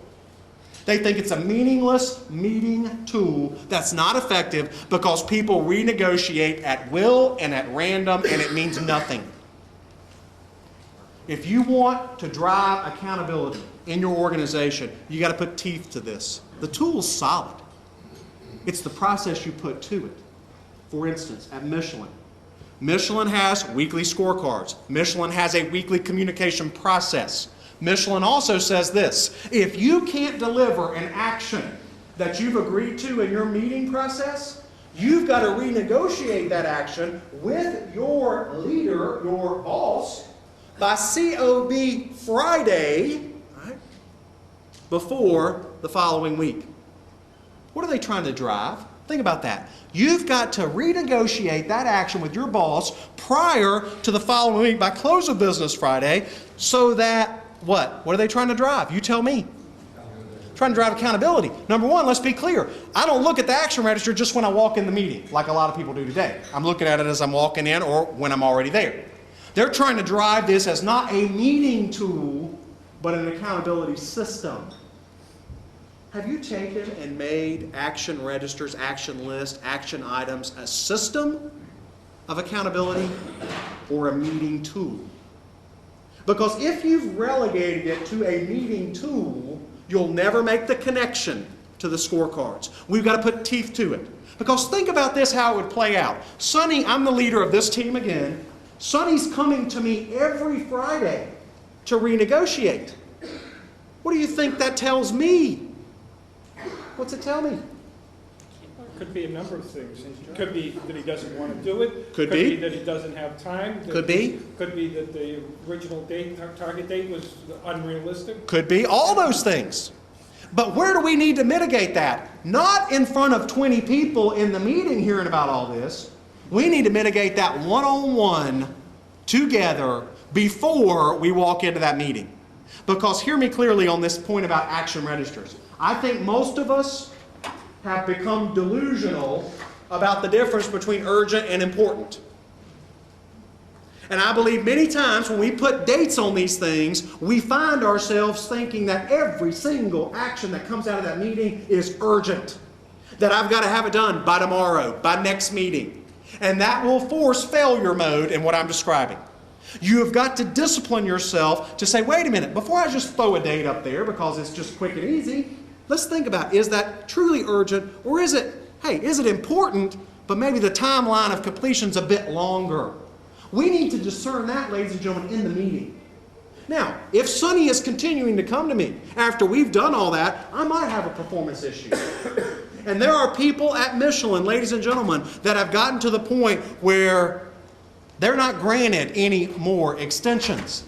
They think it's a meaningless meeting tool that's not effective because people renegotiate at will and at random, and it means nothing. If you want to drive accountability in your organization, you got to put teeth to this. The tool's solid. It's the process you put to it. For instance, at Michelin. Michelin has weekly scorecards. Michelin has a weekly communication process. Michelin also says this: if you can't deliver an action that you've agreed to in your meeting process, you've got to renegotiate that action with your leader, your boss, by COB Friday, right, before the following week. What are they trying to drive? Think about that. You've got to renegotiate that action with your boss prior to the following week by close of business Friday, so that what? What are they trying to drive? You tell me. Trying to drive accountability. Number one, let's be clear. I don't look at the action register just when I walk in the meeting, like a lot of people do today. I'm looking at it as I'm walking in or when I'm already there. They're trying to drive this as not a meeting tool, but an accountability system. Have you taken and made action registers, action lists, action items a system of accountability or a meeting tool? Because if you've relegated it to a meeting tool, you'll never make the connection to the scorecards. We've got to put teeth to it. Because think about this, how it would play out. Sonny, I'm the leader of this team again. Sonny's coming to me every Friday to renegotiate. What do you think that tells me? What's it tell me? Could be a number of things. It could be that he doesn't want to do it. Could be that he doesn't have time. Could be. Could be that the original date, target date was unrealistic. Could be. All those things. But where do we need to mitigate that? Not in front of 20 people in the meeting hearing about all this. We need to mitigate that one-on-one together before we walk into that meeting. Because hear me clearly on this point about action registers. I think most of us have become delusional about the difference between urgent and important. And I believe many times when we put dates on these things, we find ourselves thinking that every single action that comes out of that meeting is urgent. That I've got to have it done by tomorrow, by next meeting. And that will force failure mode in what I'm describing. You have got to discipline yourself to say, wait a minute, before I just throw a date up there because it's just quick and easy, let's think about, is that truly urgent, or is it, hey, is it important, but maybe the timeline of completion's a bit longer? We need to discern that, ladies and gentlemen, in the meeting. Now, if Sonny is continuing to come to me after we've done all that, I might have a performance issue. And there are people at Michelin, ladies and gentlemen, that have gotten to the point where they're not granted any more extensions.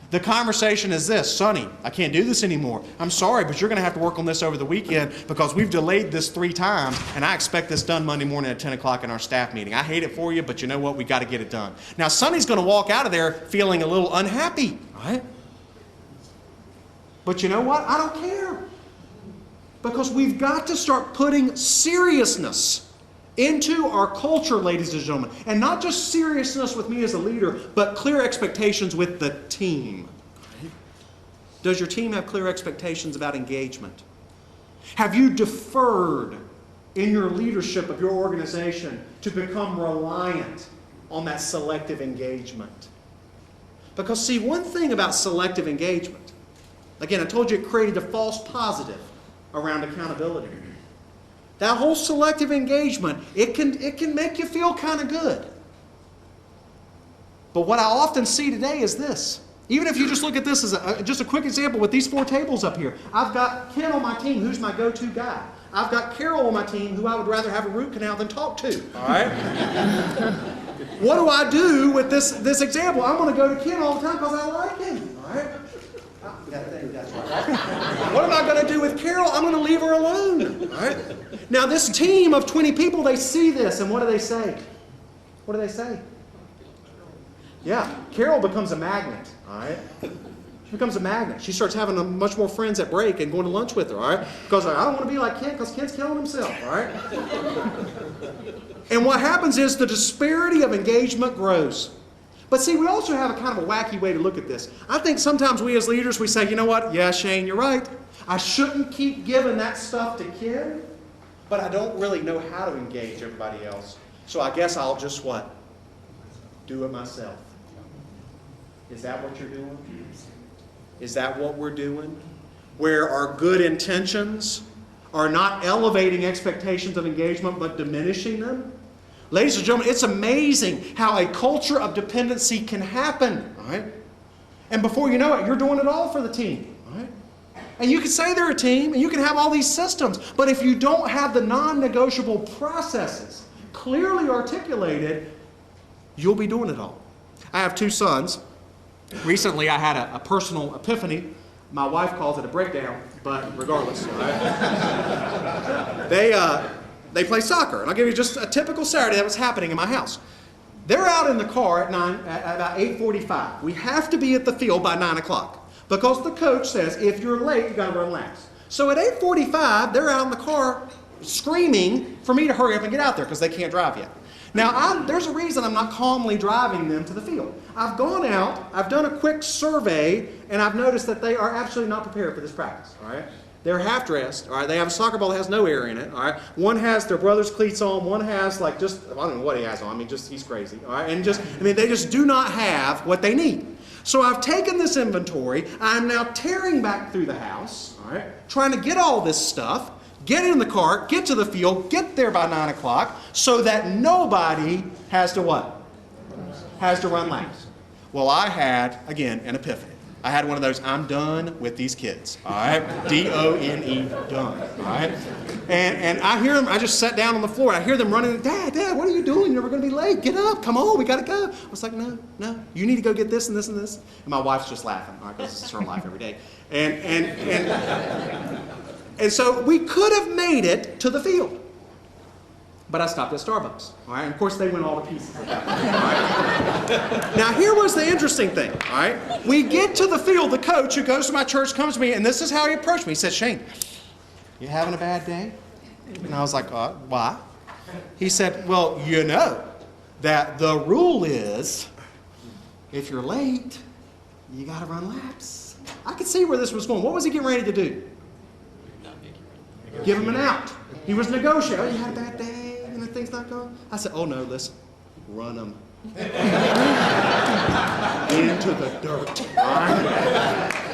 The conversation is this: Sonny, I can't do this anymore. I'm sorry, but you're going to have to work on this over the weekend because we've delayed this 3 times, and I expect this done Monday morning at 10 o'clock in our staff meeting. I hate it for you, but you know what? We got to get it done. Now, Sonny's going to walk out of there feeling a little unhappy, right? But you know what? I don't care. Because we've got to start putting seriousness into our culture, ladies and gentlemen. And not just seriousness with me as a leader, but clear expectations with the team. Does your team have clear expectations about engagement? Have you deferred in your leadership of your organization to become reliant on that selective engagement? Because see, one thing about selective engagement, again, I told you it created a false positive around accountability. That whole selective engagement, it can make you feel kind of good. But what I often see today is this. Even if you just look at this as just a quick example with these 4 tables up here. I've got Ken on my team, who's my go-to guy. I've got Carol on my team, who I would rather have a root canal than talk to. All right? What do I do with this example? I'm going to go to Ken all the time because I like him. All right? That's right. What am I going to do with Carol? I'm going to leave her alone. All right? Now, this team of 20 people, they see this, and what do they say? What do they say? Yeah, Carol becomes a magnet. All right? She becomes a magnet. She starts having much more friends at break and going to lunch with her, all right? Because I don't want to be like Kent because Kent's killing himself, all right? And what happens is the disparity of engagement grows. But see, we also have a kind of a wacky way to look at this. I think sometimes we as leaders, we say, you know what? Yeah, Shane, you're right. I shouldn't keep giving that stuff to Ken, but I don't really know how to engage everybody else. So I guess I'll just what? Do it myself. Is that what you're doing? Is that what we're doing? Where our good intentions are not elevating expectations of engagement, but diminishing them? Ladies and gentlemen, it's amazing how a culture of dependency can happen, right? And before you know it, you're doing it all for the team, right? And you can say they're a team, and you can have all these systems, but if you don't have the non-negotiable processes clearly articulated, you'll be doing it all. I have 2 sons. Recently, I had a personal epiphany. My wife calls it a breakdown, but regardless, all right? They play soccer, and I'll give you just a typical Saturday that was happening in my house. They're out in the car at about 8:45. We have to be at the field by 9 o'clock because the coach says if you're late, you got to run laps. So at 8:45, they're out in the car screaming for me to hurry up and get out there because they can't drive yet. Now, there's a reason I'm not calmly driving them to the field. I've gone out, I've done a quick survey, and I've noticed that they are absolutely not prepared for this practice, all right? They're half-dressed, all right? They have a soccer ball that has no air in it, all right? One has their brother's cleats on, one has like just, I don't know what he has on, I mean, just, he's crazy, all right? And just, I mean, they just do not have what they need. So I've taken this inventory, I'm now tearing back through the house, all right? Trying to get all this stuff, get in the car, get to the field, get there by 9 o'clock, so that nobody has to what? Has to run laps. Well, I had, again, an epiphany. I had one of those, I'm done with these kids, all right? D-O-N-E, done, all right? And I hear them, I just sat down on the floor, I hear them running, Dad, what are you doing? You're never going to be late. Get up, come on, we got to go. I was like, no, you need to go get this and this and this. And my wife's just laughing, all right, because this is her life every day. And so we could have made it to the field. But I stopped at Starbucks. All right? And of course, they went all to pieces at that point. All right? Now, here was the interesting thing. All right? We get to the field. The coach who goes to my church comes to me, and this is how he approached me. He said, Shane, you having a bad day? And I was like, why? He said, well, you know that the rule is if you're late, you got to run laps. I could see where this was going. What was he getting ready to do? Give him an out. He was negotiating. Oh, you had a bad day and the thing's not going? I said, oh no, listen, run them. Into the dirt.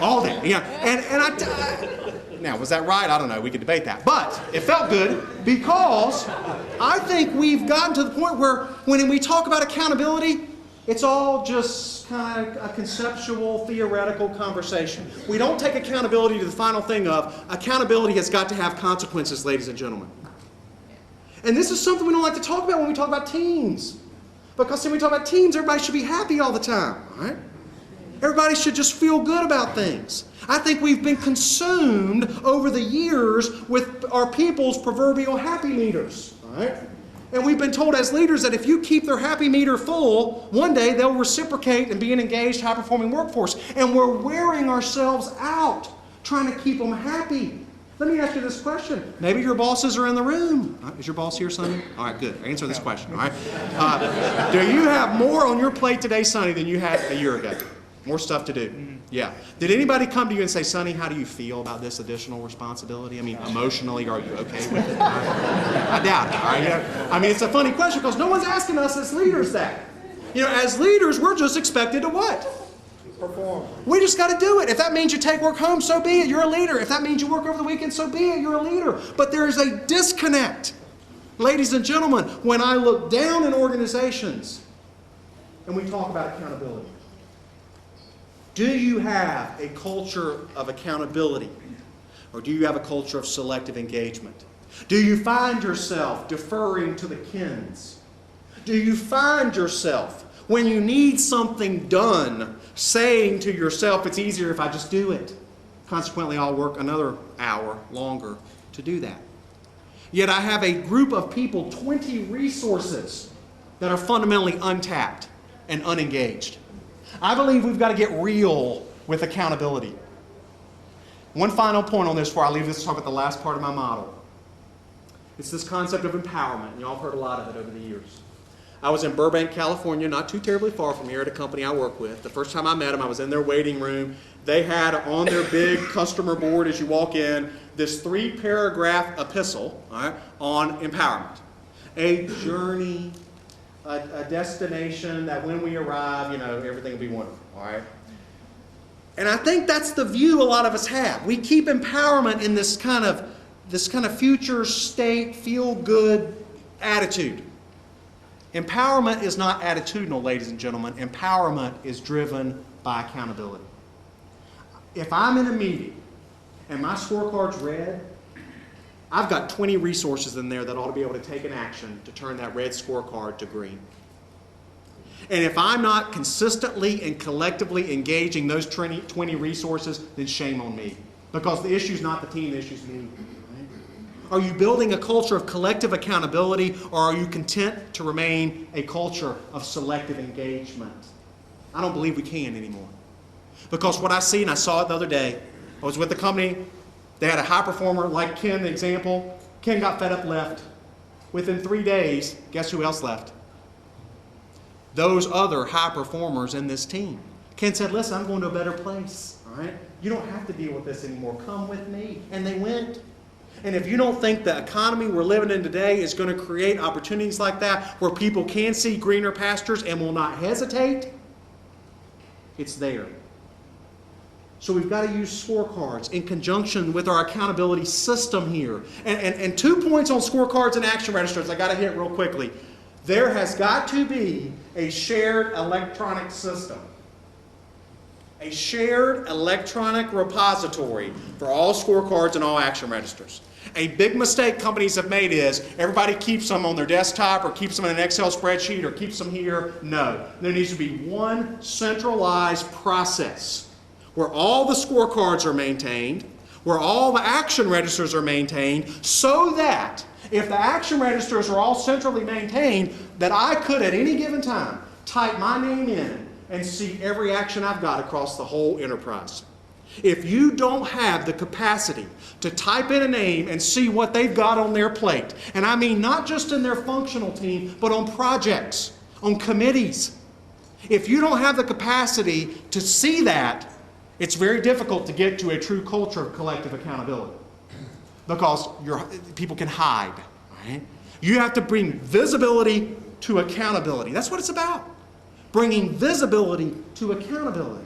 All day. Yeah. And now, was that right? I don't know. We could debate that. But it felt good because I think we've gotten to the point where when we talk about accountability, it's all just kind of a conceptual, theoretical conversation. We don't take accountability to the final thing of accountability has got to have consequences, ladies and gentlemen. And this is something we don't like to talk about when we talk about teams. Because when we talk about teams, everybody should be happy all the time, right? Everybody should just feel good about things. I think we've been consumed over the years with our people's proverbial happy meters, right? And we've been told as leaders that if you keep their happy meter full, one day they'll reciprocate and be an engaged, high-performing workforce. And we're wearing ourselves out trying to keep them happy. Let me ask you this question. Maybe your bosses are in the room. Is your boss here, Sonny? All right, good. Answer this question, all right? Do you have more on your plate today, Sonny, than you had a year ago? More stuff to do. Yeah. Did anybody come to you and say, Sonny, how do you feel about this additional responsibility? I mean, emotionally, are you okay with it? I doubt it. All right? Yeah. I mean, it's a funny question because no one's asking us as leaders that. You know, as leaders, we're just expected to what? Perform. We just got to do it. If that means you take work home, so be it. You're a leader. If that means you work over the weekend, so be it. You're a leader. But there is a disconnect. Ladies and gentlemen, when I look down in organizations and we talk about accountability, do you have a culture of accountability, or do you have a culture of selective engagement? Do you find yourself deferring to the Kens? Do you find yourself, when you need something done, saying to yourself, it's easier if I just do it. Consequently, I'll work another hour longer to do that. Yet I have a group of people, 20 resources, that are fundamentally untapped and unengaged. I believe we've got to get real with accountability. One final point on this before I leave this to talk about the last part of my model. It's this concept of empowerment. Y'all have heard a lot of it over the years. I was in Burbank, California, not too terribly far from here, at a company I work with. The first time I met them, I was in their waiting room. They had on their big customer board as you walk in this 3-paragraph epistle, all right, on empowerment. A journey, a destination that when we arrive, you know, everything will be wonderful, all right? And I think that's the view a lot of us have. We keep empowerment in this kind of future state, feel-good attitude. Empowerment is not attitudinal, ladies and gentlemen. Empowerment is driven by accountability. If I'm in a meeting and my scorecard's red, I've got 20 resources in there that ought to be able to take an action to turn that red scorecard to green. And if I'm not consistently and collectively engaging those 20 resources, then shame on me. Because the issue's not the team, the issue's me. Are you building a culture of collective accountability, or are you content to remain a culture of selective engagement? I don't believe we can anymore. Because what I see, and I saw it the other day, I was with a company, they had a high performer like Ken, the example. Ken got fed up, left. Within 3 days, guess who else left? Those other high performers in this team. Ken said, listen, I'm going to a better place. All right? You don't have to deal with this anymore. Come with me. And they went. And if you don't think the economy we're living in today is going to create opportunities like that where people can see greener pastures and will not hesitate, it's there. So we've got to use scorecards in conjunction with our accountability system here. And 2 points on scorecards and action registers I got to hit real quickly. There has got to be a shared electronic system. A shared electronic repository for all scorecards and all action registers. A big mistake companies have made is everybody keeps them on their desktop or keeps them in an Excel spreadsheet or keeps them here. No. There needs to be one centralized process where all the scorecards are maintained, where all the action registers are maintained, so that if the action registers are all centrally maintained, that I could at any given time type my name in and see every action I've got across the whole enterprise. If you don't have the capacity to type in a name and see what they've got on their plate, and I mean not just in their functional team, but on projects, on committees, if you don't have the capacity to see that, it's very difficult to get to a true culture of collective accountability because people can hide. Right? You have to bring visibility to accountability. That's what it's about. Bringing visibility to accountability.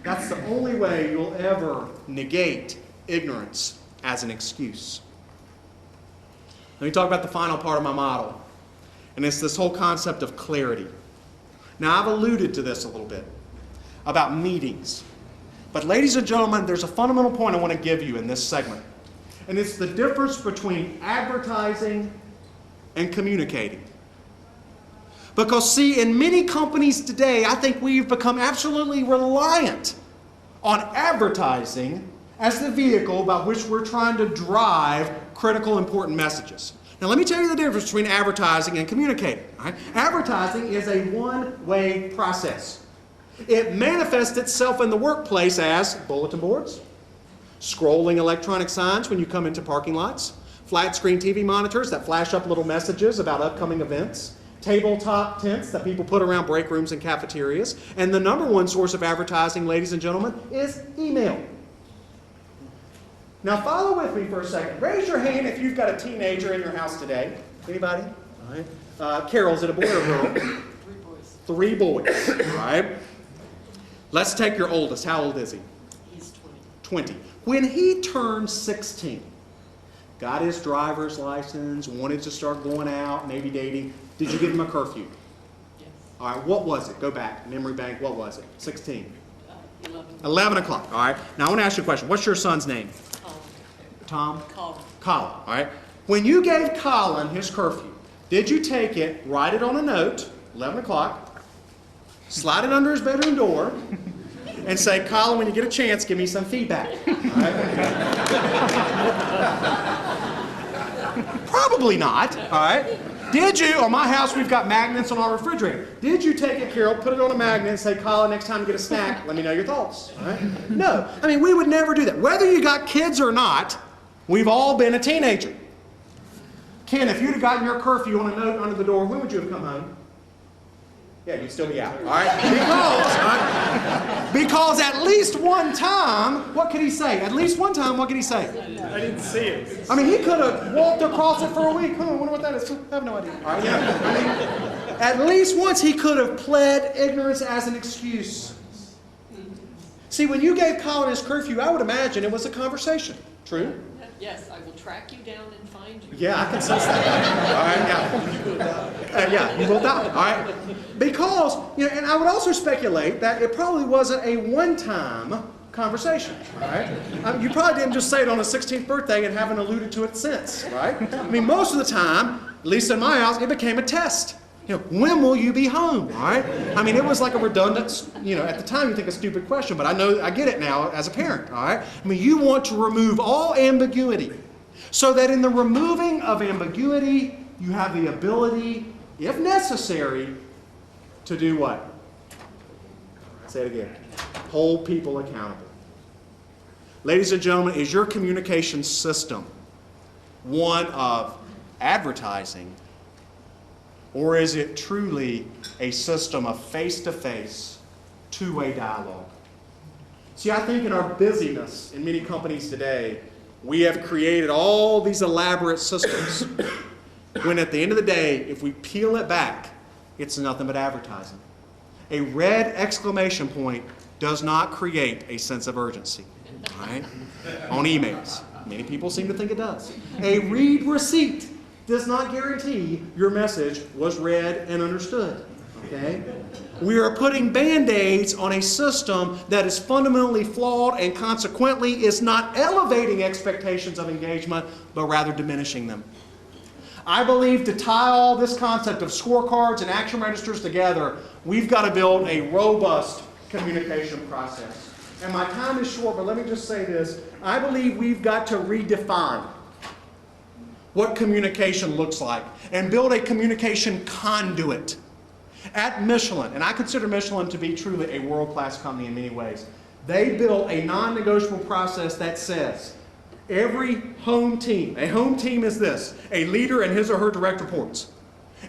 That's the only way you'll ever negate ignorance as an excuse. Let me talk about the final part of my model. And it's this whole concept of clarity. Now, I've alluded to this a little bit about meetings. But ladies and gentlemen, there's a fundamental point I want to give you in this segment. And it's the difference between advertising and communicating. Because see, in many companies today, I think we've become absolutely reliant on advertising as the vehicle by which we're trying to drive critical, important messages. Now let me tell you the difference between advertising and communicating. Right? Advertising is a one-way process. It manifests itself in the workplace as bulletin boards, scrolling electronic signs when you come into parking lots, flat screen TV monitors that flash up little messages about upcoming events, tabletop tents that people put around break rooms and cafeterias, and the number one source of advertising, ladies and gentlemen, is email. Now follow with me for a second. Raise your hand if you've got a teenager in your house today. Anybody? All right. Carol, is it a boy or a girl? 3 boys. 3 boys. All right. Let's take your oldest. How old is he? He's 20. When he turned 16, got his driver's license, wanted to start going out, maybe dating, did you give him a curfew? Yes. All right, what was it? Go back, memory bank, what was it? 16. 11. 11 o'clock, all right. Now I want to ask you a question. What's your son's name? Tom? Colin. Colin, all right. When you gave Colin his curfew, did you take it, write it on a note, 11 o'clock, slide it under his bedroom door, and say, Colin, when you get a chance, give me some feedback. All right? Probably not, all right? Did you, on my house, we've got magnets on our refrigerator. Did you take it, Carol, put it on a magnet and say, Colin, next time you get a snack, let me know your thoughts? All right? No. I mean, we would never do that. Whether you got kids or not, we've all been a teenager. Ken, if you'd have gotten your curfew on a note under the door, when would you have come home? Yeah, you'd still be out. All right? Because at least one time, what could he say? At least one time, what could he say? I didn't see it. I mean, he could have walked across it for a week. I wonder what that is. I have no idea. All right, yeah. I mean, at least once he could have pled ignorance as an excuse. See, when you gave Colin his curfew, I would imagine it was a conversation. True? Yes, I will track you down and find you. Yeah, I can sense that. All right, yeah. Yeah, you will die. All right. Because, and I would also speculate that it probably wasn't a one-time conversation, right? You probably didn't just say it on his 16th birthday and haven't alluded to it since, right? I mean, most of the time, at least in my house, it became a test. When will you be home, all right? I mean, it was like a redundant, at the time you think a stupid question, but I get it now as a parent, all right? I mean, you want to remove all ambiguity so that in the removing of ambiguity, you have the ability, if necessary, to do what? Say it again. Hold people accountable. Ladies and gentlemen, is your communication system one of advertising, or is it truly a system of face-to-face, two-way dialogue? See, I think in our busyness in many companies today, we have created all these elaborate systems when at the end of the day, if we peel it back, it's nothing but advertising. A red exclamation point does not create a sense of urgency, all right? On emails. Many people seem to think it does. A read receipt does not guarantee your message was read and understood, okay? We are putting Band-Aids on a system that is fundamentally flawed and consequently is not elevating expectations of engagement, but rather diminishing them. I believe to tie all this concept of scorecards and action registers together, we've got to build a robust communication process. And my time is short, but let me just say this. I believe we've got to redefine what communication looks like and build a communication conduit. At Michelin, and I consider Michelin to be truly a world-class company in many ways, they built a non-negotiable process that says every home team, a home team is this, a leader and his or her direct reports.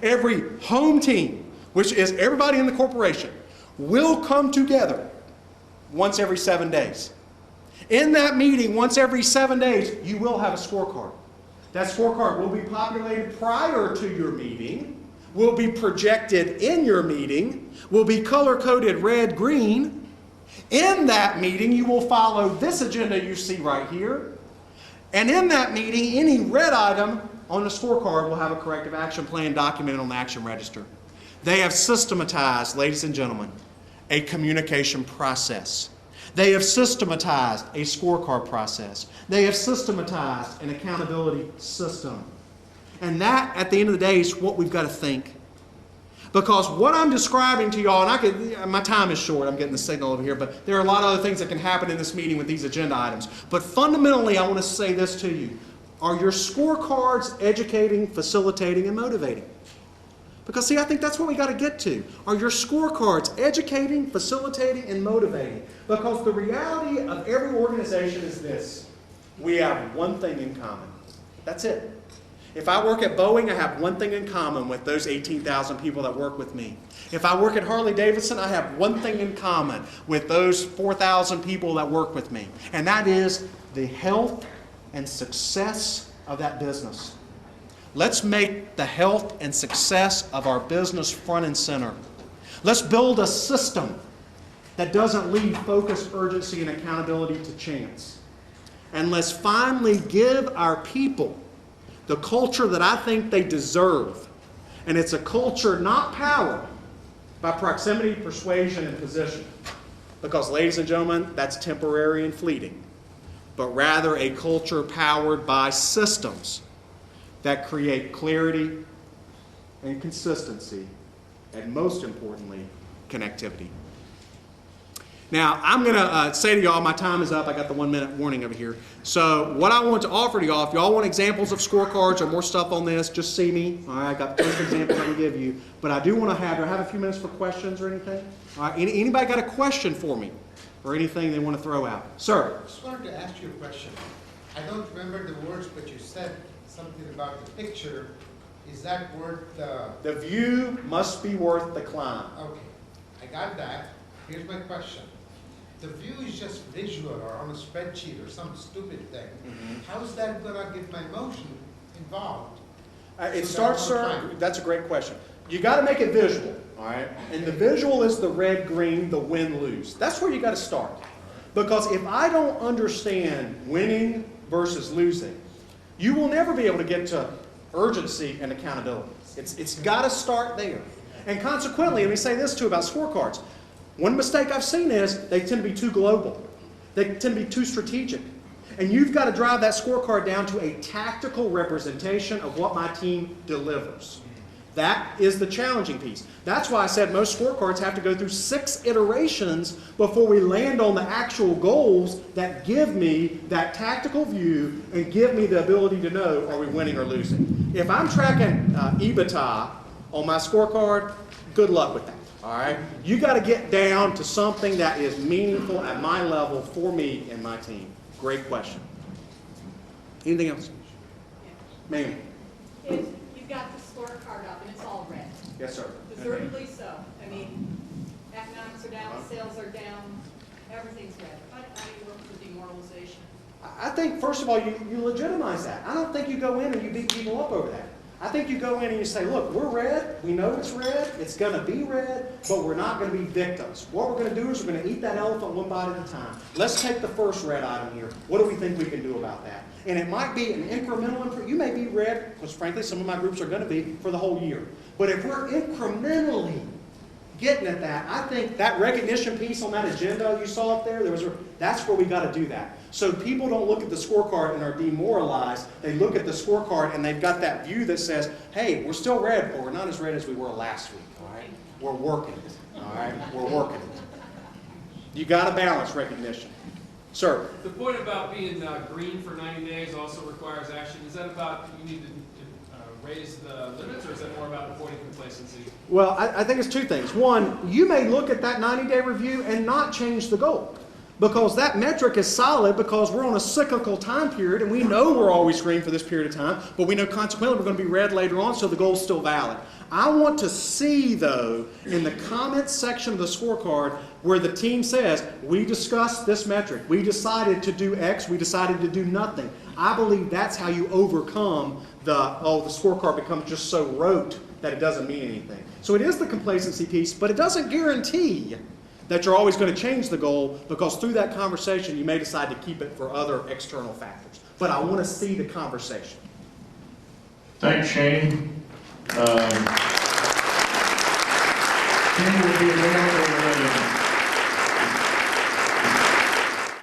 Every home team, which is everybody in the corporation, will come together once every 7 days. In that meeting, once every 7 days, you will have a scorecard. That scorecard will be populated prior to your meeting, will be projected in your meeting, will be color-coded red, green. In that meeting, you will follow this agenda you see right here. And in that meeting, any red item on the scorecard will have a corrective action plan documented on the action register. They have systematized, ladies and gentlemen, a communication process. They have systematized a scorecard process. They have systematized an accountability system. And that, at the end of the day, is what we've got to think. Because what I'm describing to y'all, and my time is short, I'm getting the signal over here, but there are a lot of other things that can happen in this meeting with these agenda items. But fundamentally, I want to say this to you. Are your scorecards educating, facilitating, and motivating? Because, see, I think that's what we got to get to. Are your scorecards educating, facilitating, and motivating? Because the reality of every organization is this. We have one thing in common. That's it. If I work at Boeing, I have one thing in common with those 18,000 people that work with me. If I work at Harley-Davidson, I have one thing in common with those 4,000 people that work with me. And that is the health and success of that business. Let's make the health and success of our business front and center. Let's build a system that doesn't leave focus, urgency, and accountability to chance. And let's finally give our people the culture that I think they deserve. And it's a culture not powered by proximity, persuasion, and position. Because, ladies and gentlemen, that's temporary and fleeting. But rather a culture powered by systems that create clarity and consistency, and most importantly, connectivity. Now, I'm going to say to y'all, my time is up. I got the 1 minute warning over here. So what I want to offer to y'all, if y'all want examples of scorecards or more stuff on this, just see me. All right, I got tons of examples I can give you. But I do want to do I have a few minutes for questions or anything? All right, anybody got a question for me or anything they want to throw out? Sir? I just wanted to ask you a question. I don't remember the words, but you said something about the picture. Is that worth The view must be worth the climb. Okay, I got that. Here's my question. The view is just visual or on a spreadsheet or some stupid thing. How is that going to get my emotion involved? It So starts, that sir, one time. that's a great question. You got to make it visual, all right? And the visual is the red, green, the win, lose. That's where you got to start. Because if I don't understand winning versus losing, you will never be able to get to urgency and accountability. It's got to start there. And consequently, let me say this too about scorecards. One mistake I've seen is they tend to be too global. They tend to be too strategic. And you've got to drive that scorecard down to a tactical representation of what my team delivers. That is the challenging piece. That's why I said most scorecards have to go through 6 iterations before we land on the actual goals that give me that tactical view and give me the ability to know, are we winning or losing? If I'm tracking EBITDA on my scorecard, good luck with that. All right? You got to get down to something that is meaningful at my level for me and my team. Great question. Anything else? Ma'am? If you've got the scorecard up and it's all red, Yes, sir. deservedly so. I mean, economics are down, sales are down, everything's red. How do you work with demoralization? I think, first of all, you legitimize that. I don't think you go in and you beat people up over that. I think you go in and you say, look, we're red, we know it's red, it's going to be red, but we're not going to be victims. What we're going to do is we're going to eat that elephant one bite at a time. Let's take the first red item here. What do we think we can do about that? And it might be an incremental improvement. You may be red, because frankly, some of my groups are going to be for the whole year. But if we're incrementally getting at that, I think that recognition piece on that agenda you saw up there, that's where we got to do that. So people don't look at the scorecard and are demoralized. They look at the scorecard and they've got that view that says, hey, we're still red, but we're not as red as we were last week. All right? We're working it. All right? We're working it. You got to balance recognition. Sir? The point about being green for 90 days also requires action. Is that about you need to raise the limits, or is that more about avoiding complacency? Well, I think it's 2 things. One, you may look at that 90-day review and not change the goal. Because that metric is solid because we're on a cyclical time period and we know we're always green for this period of time, but we know consequently we're going to be red later on, so the goal's still valid. I want to see, though, in the comments section of the scorecard where the team says, we discussed this metric, we decided to do X, we decided to do nothing. I believe that's how you overcome the scorecard becomes just so rote that it doesn't mean anything. So it is the complacency piece, but it doesn't guarantee that you're always going to change the goal, because through that conversation you may decide to keep it for other external factors. But I want to see the conversation. Thanks, Shane. Shane will be available